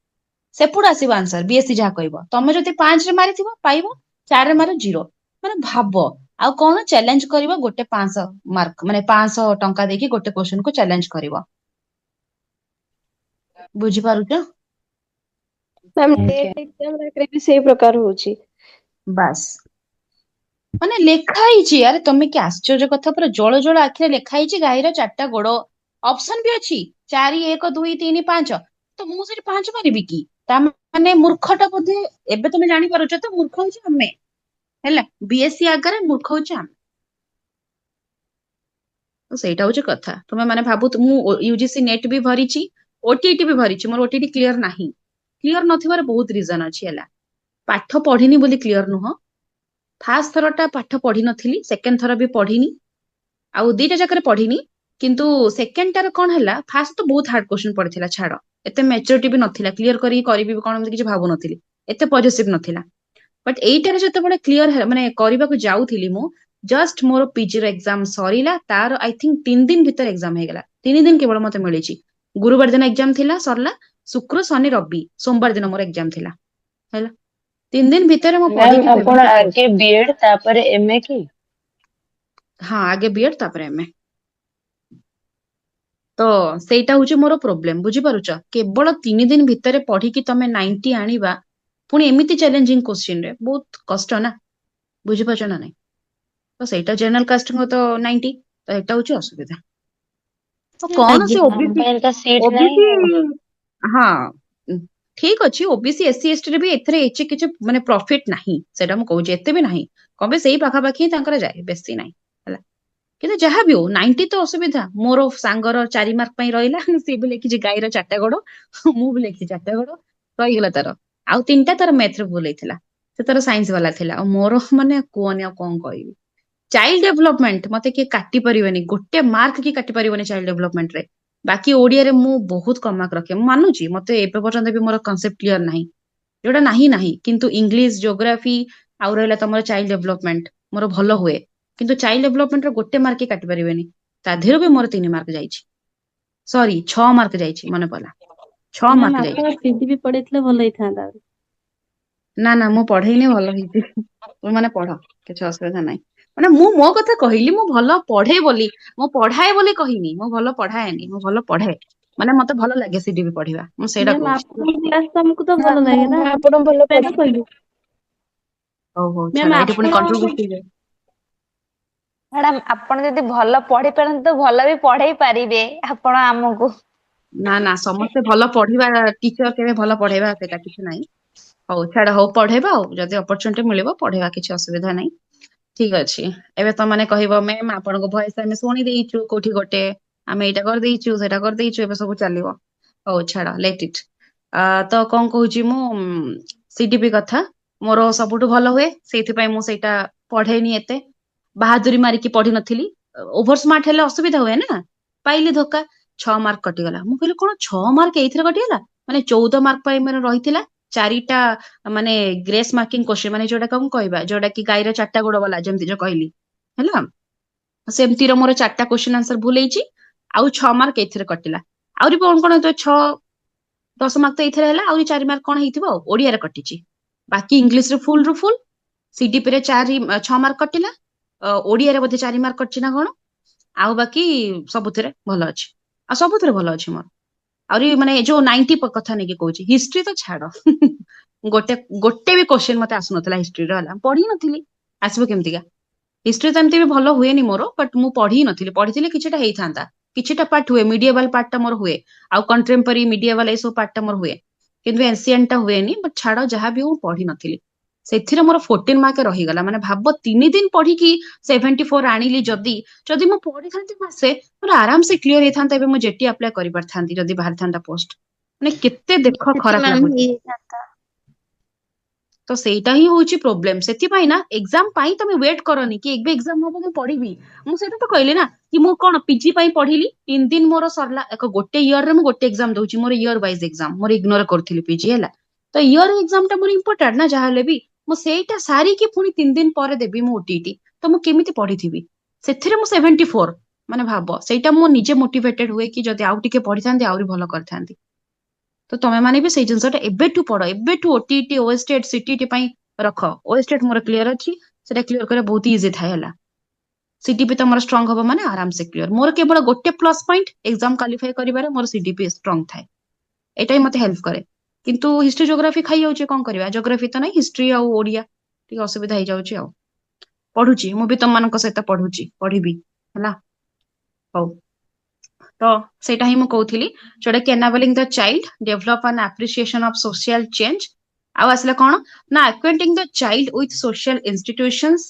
ସେପଟୁ ଆସିବ ଆନ୍ସର ବିଏସସି ଯାହା କହିବ ତମେ ଯଦି 5ରେ ମାରିଥିବ ପାଇବ 4ରେ ମାର 0 ମାନେ ଭାବ ଆଉ କଣ ଚ୍ୟାଲେଞ୍ଜ କରିବ ଗୋଟେ 500 ମାର୍କ ମାନେ 500 ଟଙ୍କା ଦେଇକି ଗୋଟେ କ୍ୱେଶ୍ଚନ କୁ ଚ୍ୟାଲେଞ୍ଜ କରିବ ବୁଝିପାରୁଛ। ମ୍ୟାମ୍ ଆଜ୍ଞା। ଟେଟ୍ ଏକ୍ସାମ ରେ ବି ସେଇ ପ୍ରକାର ହଉଛି। ବାସ୍ ମାନେ ଲେଖା ହେଇଛି ଆରେ ତମେ କି ଆଶ୍ଚର୍ଯ୍ୟ କଥା ପୁରା ଜଳ ଜଳ ଆଖିରେ ଲେଖା ହେଇଛି ଗାଈର 4ଟା ଗୋଡ ଅପସନ ବି ଅଛି 4 1 2 3 5 ତ ମୁଁ ସେଠି 5 ମାରିବି କି ତା ମାନେ ମୂର୍ଖଟା ବୋଧେ ଏବେ ତମେ ଜାଣିପାରୁଛ ତ ମୂର୍ଖ ହଉଛି ଆମେ ହେଲା ବିଏସସି ଆଗରେ ମୂର୍ଖ ହଉଛି ଆମେ ତ ସେଇଟା ହଉଛି କଥା ତୁମେ ମାନେ ଭାବୁ ମୁଁ ୟୁଜିସି ନେଟ୍ ବି ଭରିଛି ଓଟିଇଟି ବି ଭରିଛି ମୋର ଓଟିଇଟି କ୍ଲିୟର ନାହିଁ କ୍ଲିୟର ନଥିବାର ବହୁତ ରିଜନ ଅଛି ହେଲା ପାଠ ପଢିନି ବୋଲି କ୍ଲିୟର ନୁହଁ ଫାର୍ଷ୍ଟ ଥର ଟା ପାଠ ପଢିନଥିଲି ସେକେଣ୍ଡ ଥର ବି ପଢିନି ଆଉ ଦିଟା ଜାଗାରେ ପଢିନି କିନ୍ତୁ ସେକେଣ୍ଡ ଟାର କଣ ହେଲା ଫାର୍ଷ୍ଟ ତ ବହୁତ ହାର୍ଡ କ୍ୱେଶ୍ଚନ ପଡିଥିଲା ଛାଡ ଏତେ ମ୍ୟାଚୁରିଟି ବି ନଥିଲା କ୍ଲିୟର କରିକି କରିବି କଣ ଏମିତି କିଛି ଭାବୁନଥିଲି ଏତେ ପଜିଟିଭ ନଥିଲା ବଟ୍ ଏଇଟାରେ ଯେତେବେଳେ କ୍ଲିୟର ମାନେ କରିବାକୁ ଯାଉଥିଲି ମୁଁ ଜଷ୍ଟ ମୋର ପିଜିର ଏକ୍ସାମ ସରିଲା ତାର ଆଇ ଥିଙ୍କ 3 ଦିନ ଭିତରେ ଏକ୍ସାମ ହେଇଗଲା 3 ଦିନ କେବଳ ମତେ ମିଳିଛି ଗୁରୁବାର ଦିନ ଏକ୍ସାମ ଥିଲା ସରିଲା ଶୁକ୍ର ଶନି ରବି ସୋମବାର ଦିନ ମୋର ଏକ୍ସାମ ଥିଲା ହେଲା 3 ଦିନ ଭିତରେ ମୁଁ ମ୍ୟାମ ପଢିକି ଆପଣ ଆଗେ ବିଏଡ ତାପରେ ଏମଏ କି? ହଁ ଆଗେ ବିଏଡ ତାପରେ ଏମଏ ତ ସେଇଟା ହଉଛି ମୋର ପ୍ରୋବ୍ଲେମ ବୁଝିପାରୁଛ କେବଳ 3 ଦିନ ଭିତରେ ପଢିକି ତମେ 90 ଆଣିବା ପୁଣି ଏମିତି ଚ୍ୟାଲେଞ୍ଜିଂ କୋଶ୍ଚିନ ରେ ବହୁତ କଷ୍ଟ ନା ବୁଝିପାରୁଛ ନା ନାଇଁ ତ ସେଇଟା ଜେନେରାଲ କାଷ୍ଟଙ୍କ ତ 90 ତ ଏଇଟା ହଉଛି ଅସୁବିଧା ତ କଣ ଆଜ୍ଞା ସେ ଆମ ଓବିସି ପାଇଁ ତ ସିଟ୍ ନାହିଁ ଓବିସି ଆଉ। ହଁ ଠିକ ଅଛି ଓବିସି ଏସସି ଏସଟି ରେ ବି ଏଥିରେ କିଛି ମାନେ ପ୍ରଫିଟ ନାହିଁ ସେଇଟା ମୁଁ କହୁଛି ଏତେ ବି ନାହିଁ କଣ ପାଇଁ ସେଇ ପାଖାପାଖି ହିଁ ତାଙ୍କର ଯାଏ ବେଶୀ ନାହିଁ ହେଲା କିନ୍ତୁ ଯାହା ବି ହଉ 90 ତ ଅସୁବିଧା ମୋର ସାଙ୍ଗର 4 ମାର୍କ ପାଇଁ ରହିଲା ସିଏ ବି ଲେଖିଛି ଗାଈର 4ଟା ଗୋଡ ମୁଁ ବି ଲେଖିଛି 4ଟା ଗୋଡ ରହିଗଲା ତାର ଆଉ 3ଟା ତାର ମ୍ୟାଥରେ ଭୁଲ ହେଇଥିଲା ସେ ତାର ସାଇନ୍ସ ବାଲା ଥିଲା ଆଉ ମୋର ମାନେ କୁହନି ଆଉ କଣ କହିବି ଚାଇଲ୍ଡ ଡେଭଲପମେଣ୍ଟ ମତେ କିଏ କାଟି ପାରିବନି ଗୋଟେ ମାର୍କ କିଏ କାଟି ପାରିବନି ଚାଇଲ୍ଡ ଡେଭଲପମେଣ୍ଟରେ ବାକି ଓଡିଆରେ ମୁଁ ବହୁତ କମ ମାର୍କ ରଖେ ମୁଁ ମାନୁଛି ମତେ ଏବେ ପର୍ଯ୍ୟନ୍ତ ବି ମୋର କନସେପ୍ଟ କ୍ଲିୟର ନାହିଁ ଯୋଉଟା ନାହିଁ କିନ୍ତୁ ଇଂଲିଶ ଜୋଗ୍ରାଫି ଆଉ ରହିଲା ତମର ଚାଇଲ୍ଡ ଡେଭଲପମେଣ୍ଟ ମୋର ଭଲ ହୁଏ କିନ୍ତୁ ଚାଇଲ୍ଡ ଡେଭଲପମେଣ୍ଟର ଗୋଟେ ମାର୍କ କିଏ କାଟି ପାରିବେନି ତା ଦେହରୁ ବି ମୋର 3 ମାର୍କ ଯାଇଛି ସରି 6 ମାର୍କ ଯାଇଛି ମନେ ପଡିଲା 6 ମାର୍କ ମ୍ୟାମ୍ ଯାଇଛି ଆପଣ ସିଟି ବି ପଢେଇଥିଲେ ଭଲ ହେଇଥାନ୍ତା। ନା ନା ମୁଁ ପଢେଇନି ଭଲ ହେଇଛି ତମେ ମାନେ ପଢ କିଛି ଅସୁବିଧା ନାହିଁ ମାନେ ମୁଁ ମୋ କଥା କହିଲି ମୁଁ ଭଲ ପଢେ ବୋଲି ମୁଁ ପଢାଏ ବୋଲି କହିନି ମୁଁ ଭଲ ପଢାଏନି ମୁଁ ଭଲ ପଢେ ମାନେ ମତେ ଭଲ ଲାଗେ ସିଟି ବି ପଢିବା ମୁଁ ସେଇଟା ମ୍ୟାମ୍ କହୁଛି ଆପଣଙ୍କ କ୍ଲାସ ତ ଆମକୁ ତ ଭଲ ଲାଗେ ନା ମୁଁ ଆମେ ଆପଣ ଭଲ ସେଥିପାଇଁ ତ ପଢାନ୍ତି। କହିଲୁ। ହଉ ମ୍ୟାମ୍ ଛାଡ ଏଇଠି ପୁଣି ଆପଣ କଣ୍ଟ୍ରୋଭର୍ସି ହେଇଯାଏ ମ୍ୟାଡାମ ଆପଣ ଯଦି ଭଲ ପଢି ପାରନ୍ତି ତ ଭଲ ବି ପଢେଇ ପାରିବେ ଆପଣ ଆମକୁ। ନା ନା ସମସ୍ତେ ଭଲ ପଢିବା ଟିଚର କେବେ ଭଲ ପଢେଇବା ସେଇଟା କିଛି ନାହିଁ ହଉ ଛାଡ ହଉ ପଢେଇବା ଆଉ ଯଦି ଅପରଚୁନିଟି ମିଳିବ ପଢେଇବା କିଛି ଅସୁବିଧା ନାହିଁ ଠିକ ଅଛି ଏବେ ତମମାନେ କହିବ ମ୍ୟାମ୍ ଆପଣଙ୍କ ଭଏସ ଆମେ ଶୁଣି ଦେଇଛୁ କୋଉଠି ଗୋଟେ ଆମେ ଏଇଟା କରିଦେଇଛୁ ସେଇଟା କରିଦେଇଛୁ ଏବେ ସବୁ ଚାଲିବ ହଉ ଛାଡ ଲେଟ୍ ଇଟ୍ ତ କଣ କହୁଛି ମୁଁ ସିଡିପି କଥା ମୋର ସବୁଠୁ ଭଲ ହୁଏ ସେଇଥିପାଇଁ ମୁଁ ସେଇଟା ପଢେନି ଏତେ ବାହାଦୁରୀ ମାରିକି ପଢି ନଥିଲି ଓଭର ସ୍ମାର୍ଟ ହେଲେ ଅସୁବିଧା ହୁଏ ନା ପାଇଲି ଧୋକା 6 ମାର୍କ କଟିଗଲା ମୁଁ କହିଲି କଣ 6 ମାର୍କ ଏଇଥିରେ କଟିଗଲା ମାନେ 14 ମାର୍କ ପାଇଁ ମାନେ ରହିଥିଲା 4ଟା ମାନେ ଗ୍ରେସ୍ ମାର୍କିଂ କୋଶ୍ଚିନ୍ ମାନେ ଯୋଉଟା କଣ କହିବା ଯୋଉଟା କି ଗାଈର 4ଟା ଗୋଡ ବାଲା ଯେମିତି ଯୋଉ କହିଲି ହେଲା ସେମିତିର ମୋର 4ଟା କୋଶ୍ଚିନ୍ ଆନ୍ସର ଭୁଲ ହେଇଛି ଆଉ 6 ମାର୍କ ଏଇଥିରେ କଟିଲା ଆହୁରି କଣ କଣ ତ 6 10 ମାର୍କ ତ ଏଇଥିରେ ହେଲା, ଆହୁରି 4 ମାର୍କ କଣ ହେଇଥିବ ଆଉ ଓଡିଆରେ କଟିଛି। ବାକି ଇଂଲିଶ ରେ ଫୁଲ ରୁ ଫୁଲ, ସିଡିପି ରେ 6 ମାର୍କ କଟିଲା, ଓଡିଆରେ ବୋଧେ 4 ମାର୍କ କଟିଛି ନା କଣ, ଆଉ ବାକି ସବୁଥିରେ ଭଲ ଅଛି, ଆଉ ସବୁଥିରେ ଭଲ ଅଛି ମୋର। ଆହୁରି ମାନେ ଯୋଉ 90 କଥା ନେଇକି କହୁଛି, ହିଷ୍ଟ୍ରି ତ ଛାଡ ଗୋଟେ ଗୋଟେ ବି କ୍ୱେଶ୍ଚନ ମତେ ଆସୁନଥିଲା ହିଷ୍ଟ୍ରିର, ହେଲା ପଢି ନଥିଲି, ଆସିବ କେମିତିକା। ହିଷ୍ଟ୍ରି ତ ଏମିତି ବି ଭଲ ହୁଏନି ମୋର, ବଟ୍ ମୁଁ ପଢି ନଥିଲି, ପଢିଥିଲେ କିଛିଟା ହେଇଥାନ୍ତା। କିଛିଟା ପାର୍ଟ ହୁଏ, ମିଡିଏଭାଲ ପାର୍ଟ ଟା ମୋର ହୁଏ, ଆଉ କଣ୍ଟେମ୍ପୋରାରୀ ମିଡିଏଭାଲ ଏସବୁ ପାର୍ଟ ଟା ମୋର ହୁଏ, କିନ୍ତୁ ଏନସିଏଣ୍ଟ ଟା ହୁଏନି। ବଟ୍ ଛାଡ, ଯାହା ବି ହଉ ପଢି ନଥିଲି, ସେଥିରେ ମୋର 14 ମାର୍କ ରହିଗଲା। ମାନେ ଭାବ 3 ଦିନ ପଢିକି 74 ଆଣିଲି। ଯଦି ଯଦି ମୁଁ ପଢିଥାନ୍ତି ମାସେ, ମୋର ଆରାମସେ କ୍ଲିୟର ହେଇଥାନ୍ତା। ଏବେ ମୁଁ ଜେଟି ଆପ୍ଲାଏ କରିପାରିଥାନ୍ତି ଯଦି ବାହାରିଥାନ୍ତା ପୋଷ୍ଟ। ମାନେ କେତେ ଦେଖ ସେଠି ଖରାପ ମ୍ୟାମ ଲାଗୁଛି। ହେଇଯାଇଥାନ୍ତା। ତ ସେଇଟା ହିଁ ହଉଛି ପ୍ରୋବ୍ଲେମ। ସେଥିପାଇଁ ନା ଏକ୍ସାମ ପାଇଁ ତମେ ୱେଟ୍ କରନି କି ଏବେ ଏକ୍ସାମ ହବ ମୁଁ ପଢିବି। ମୁଁ ସେଇଟା ତ କହିଲି ନା କି ମୁଁ କଣ ପିଜି ପାଇଁ ପଢିଲି, 3 ଦିନ ମୋର ସରିଲା। ଗୋଟେ ଇୟରରେ ମୁଁ ଗୋଟେ ଏକ୍ସାମ ଦଉଛି, ମୋର ଇୟର ୱାଇଜ ଏକ୍ସାମ, ମୋର ଇଗ୍ନୋର କରୁଥିଲି ପିଜି, ହେଲା। ତ ଇୟର ଏକ୍ସାମ ଟା ମୋର ଇମ୍ପୋର୍ଟାଣ୍ଟ ନା ଯାହା ହେଲେ ବି। ମୁଁ ସେଇଟା ସାରିକି ପୁଣି 3 ଦିନ ପରେ ଦେବି ମୁଁ ଓଟିଇଟି, ତ ମୁଁ କେମିତି ପଢିଥିବି। ସେଥିରେ ମୁଁ 74, ମାନେ ଭାବ, ସେଇଟା ମୁଁ ନିଜେ ମୋଟିଭେଟେଡ ହୁଏ କି ଯଦି ଆଉ ଟିକେ ପଢିଥାନ୍ତି ଆହୁରି ଭଲ କରିଥାନ୍ତି। ତ ତମେ ମାନେ ବି ସେଇ ଜିନିଷଟା ଏବେଠୁ ପଢ, ଏବେଠୁ ଓଟିଇଟି ଓଏଷ୍ଟେଟ୍ ସିଟିଟି ପାଇଁ ରଖ। ଓଏଷ୍ଟେଟ୍ ମୋର କ୍ଲିୟର ଅଛି, ସେଟା କ୍ଲିୟର କରିବା ବହୁତ ଇଜି ଥାଏ, ହେଲା। ସିଡିପି ତମର ଷ୍ଟ୍ରଙ୍ଗ ହବ ମାନେ ଆରାମସେ କ୍ଲିୟର। ମୋର କେବଳ ଗୋଟେ ପ୍ଲସ ପଏଣ୍ଟ ଏକ୍ସାମ କ୍ୱାଲିଫାଇ କରିବାରେ, ମୋର ସିଡିପି ଷ୍ଟ୍ରଙ୍ଗ ଥାଏ, ଏଇଟା ହିଁ ମତେ ହେଲ୍ପ କରେ। କିନ୍ତୁ ହିଷ୍ଟ୍ରି ଜୋଗ୍ରାଫି ଖାଇଯାଉଛି, କଣ କରିବା। ଜୋଗ୍ରାଫି ତ ନାହିଁ, ହିଷ୍ଟ୍ରି ଆଉ ଓଡିଆ ଟିକେ ଅସୁବିଧା ହେଇଯାଉଛି ଆଉ। ପଢୁଛି, ମୁଁ ବି ତମମାନଙ୍କ ସହିତ ପଢୁଛି, ପଢିବି, ହେଲା। ହଉ, ତ ସେଇଟା ହିଁ ମୁଁ କହୁଥିଲି, ଯୋଉଟା କି ଏନାବଲିଂ ଦ ଚାଇଲ୍ଡ ଡେଭଲପ ଆନ୍ ଆପ୍ରିସିଏସନ ଅଫ ସୋସିଆଲ ଚେଞ୍ଜ। ଆଉ ଆସିଲା କଣ ନା ଆକ୍ୱେଣ୍ଟିଂ ଦ ଚାଇଲ୍ଡ ୱିଥ ସୋସିଆଲ ଇନଷ୍ଟିଟ୍ୟୁସନ୍ସ।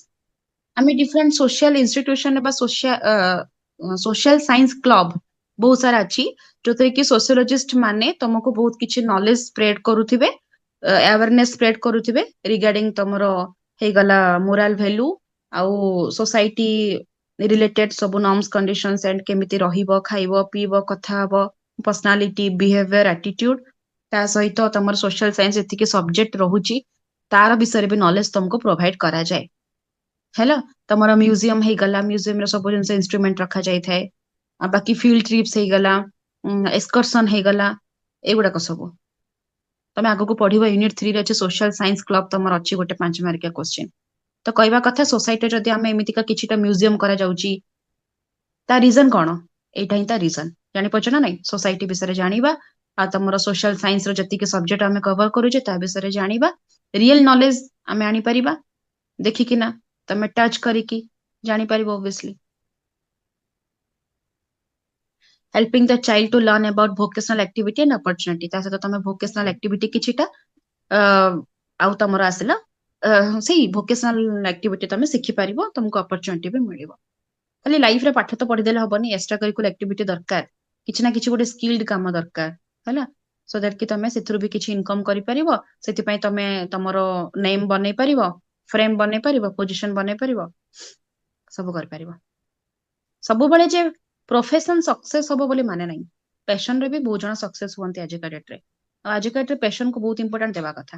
ଆମେ ଡିଫରେଣ୍ଟ ସୋସିଆଲ ଇନଷ୍ଟିଟ୍ୟୁସନ ବା ସୋସିଆଲ ସାଇନ୍ସ କ୍ଲବ ବହୁତ ସାରା ଅଛି, ଯୋଉଥିରେ କି ସୋସିଓଲୋଜିଷ୍ଟ ମାନେ ତମକୁ ବହୁତ କିଛି ନଲେଜ ସ୍ପ୍ରେଡ କରୁଥିବେ, ଆୱାରନେସ ସ୍ପ୍ରେଡ କରୁଥିବେ ରିଗାର୍ଡିଂ ତମର ହେଇଗଲା ମୋରାଲ ଭ୍ୟାଲୁ ଆଉ ସୋସାଇଟି ରିଲେଟେଡ ସବୁ ନର୍ମସ କଣ୍ଡିସନ୍ସ ଏଣ୍ଡ କେମିତି ରହିବ, ଖାଇବ, ପିଇବ, କଥା ହବ, ପର୍ସନାଲିଟି, ବିହେଭିୟର, ଆଟିଟ୍ୟୁଡ। ତା ସହିତ ତମର ସୋସିଆଲ ସାଇନ୍ସ ଏତିକି ସବଜେକ୍ଟ ରହୁଛି, ତାର ବିଷୟରେ ବି ନଲେଜ ତମକୁ ପ୍ରୋଭାଇଡ କରାଯାଏ, ହେଲା। ତମର ମ୍ୟୁଜିୟମ ହେଇଗଲା, ମ୍ୟୁଜିୟମରେ ସବୁ ଜିନିଷ ଇନଷ୍ଟ୍ରୁମେଣ୍ଟ ରଖାଯାଇଥାଏ। ଆଉ ବାକି ଫିଲ୍ଡ ଟ୍ରିପ୍ସ ହେଇଗଲା, ଏକ୍ସକର୍ସନ ହେଇଗଲା, ଏଗୁଡାକ ସବୁ ତମେ ଆଗକୁ ପଢିବ। ୟୁନିଟ୍ 3 ରେ ଅଛି ସୋସିଆଲ ସାଇନ୍ସ କ୍ଲବ, ତମର ଅଛି ଗୋଟେ 5 ମାର୍କିଆ କ୍ୱେଶ୍ଚିନ। ତ କହିବା କଥା, ସୋସାଇଟିରେ ଯଦି ଆମେ ଏମିତିକା କିଛିଟା ମ୍ୟୁଜିୟମ କରାଯାଉଛି, ତା ରିଜନ କଣ? ଏଇଟା ହିଁ ତା ରିଜନ। ଜାଣିପାରୁଛ ନା ନାଇଁ? ସୋସାଇଟି ବିଷୟରେ ଜାଣିବା, ଆଉ ତମର ସୋସିଆଲ ସାଇନ୍ସ ର ଯେତିକି ସବଜେକ୍ଟ ଆମେ କଭର କରୁଛେ ତା ବିଷୟରେ ଜାଣିବା, ରିଏଲ ନଲେଜ ଆମେ ଆଣିପାରିବା ଦେଖିକିନା, ତମେ ଟଚ୍ କରିକି ଜାଣିପାରିବ obviously. Helping the child to learn about vocational activity and opportunity. ତା ସହିତ ତମେ ଭୋକେସନାଲ ଆକ୍ଟିଭିଟି କିଛିଟା ଆଉ ତମର ଆସିଲା ସେଇ ଭୋକେସନାଲ ଆକ୍ଟିଭିଟି ତମେ ଶିଖିପାରିବ, ତମକୁ ଅପରଚୁନିଟି ବି ମିଳିବ। ଖାଲି ଲାଇଫରେ ପାଠ ତ ପଢିଦେଲେ ହବନି, ଏକ୍ସଟ୍ରା କରିକୁଲାର ଆକ୍ଟିଭିଟି ଦରକାର, କିଛି ନା କିଛି ଗୋଟେ ସ୍କିଲ୍ଡ କାମ ଦରକାର, ହେଲା। ସୋ ଦ୍ୟାଟ କି ତମେ ସେଥିରୁ ବି କିଛି ଇନକମ କରିପାରିବ। ସେଥିପାଇଁ ତମେ ତମର ନେମ୍ ବନେଇ ପାରିବ, ଫ୍ରେମ୍ ବନେଇ ପାରିବ, ପୋଜିସନ ବନେଇ ପାରିବ, ସବୁ କରିପାରିବ। ସବୁବେଳେ ଯେ ପ୍ରୋଫେସନ ସକ୍ସେସ ହବ ବୋଲି ମାନେ ନାହିଁ, ପ୍ୟାସନରେ ବି ବହୁତ ଜଣ ସକ୍ସେସ ହୁଅନ୍ତି ଆଜିକା ଡେଟରେ। ଆଉ ଆଜିକା ଡେଟରେ ପ୍ୟାସନକୁ ବହୁତ ଇମ୍ପୋର୍ଟାଣ୍ଟ ଦେବା କଥା।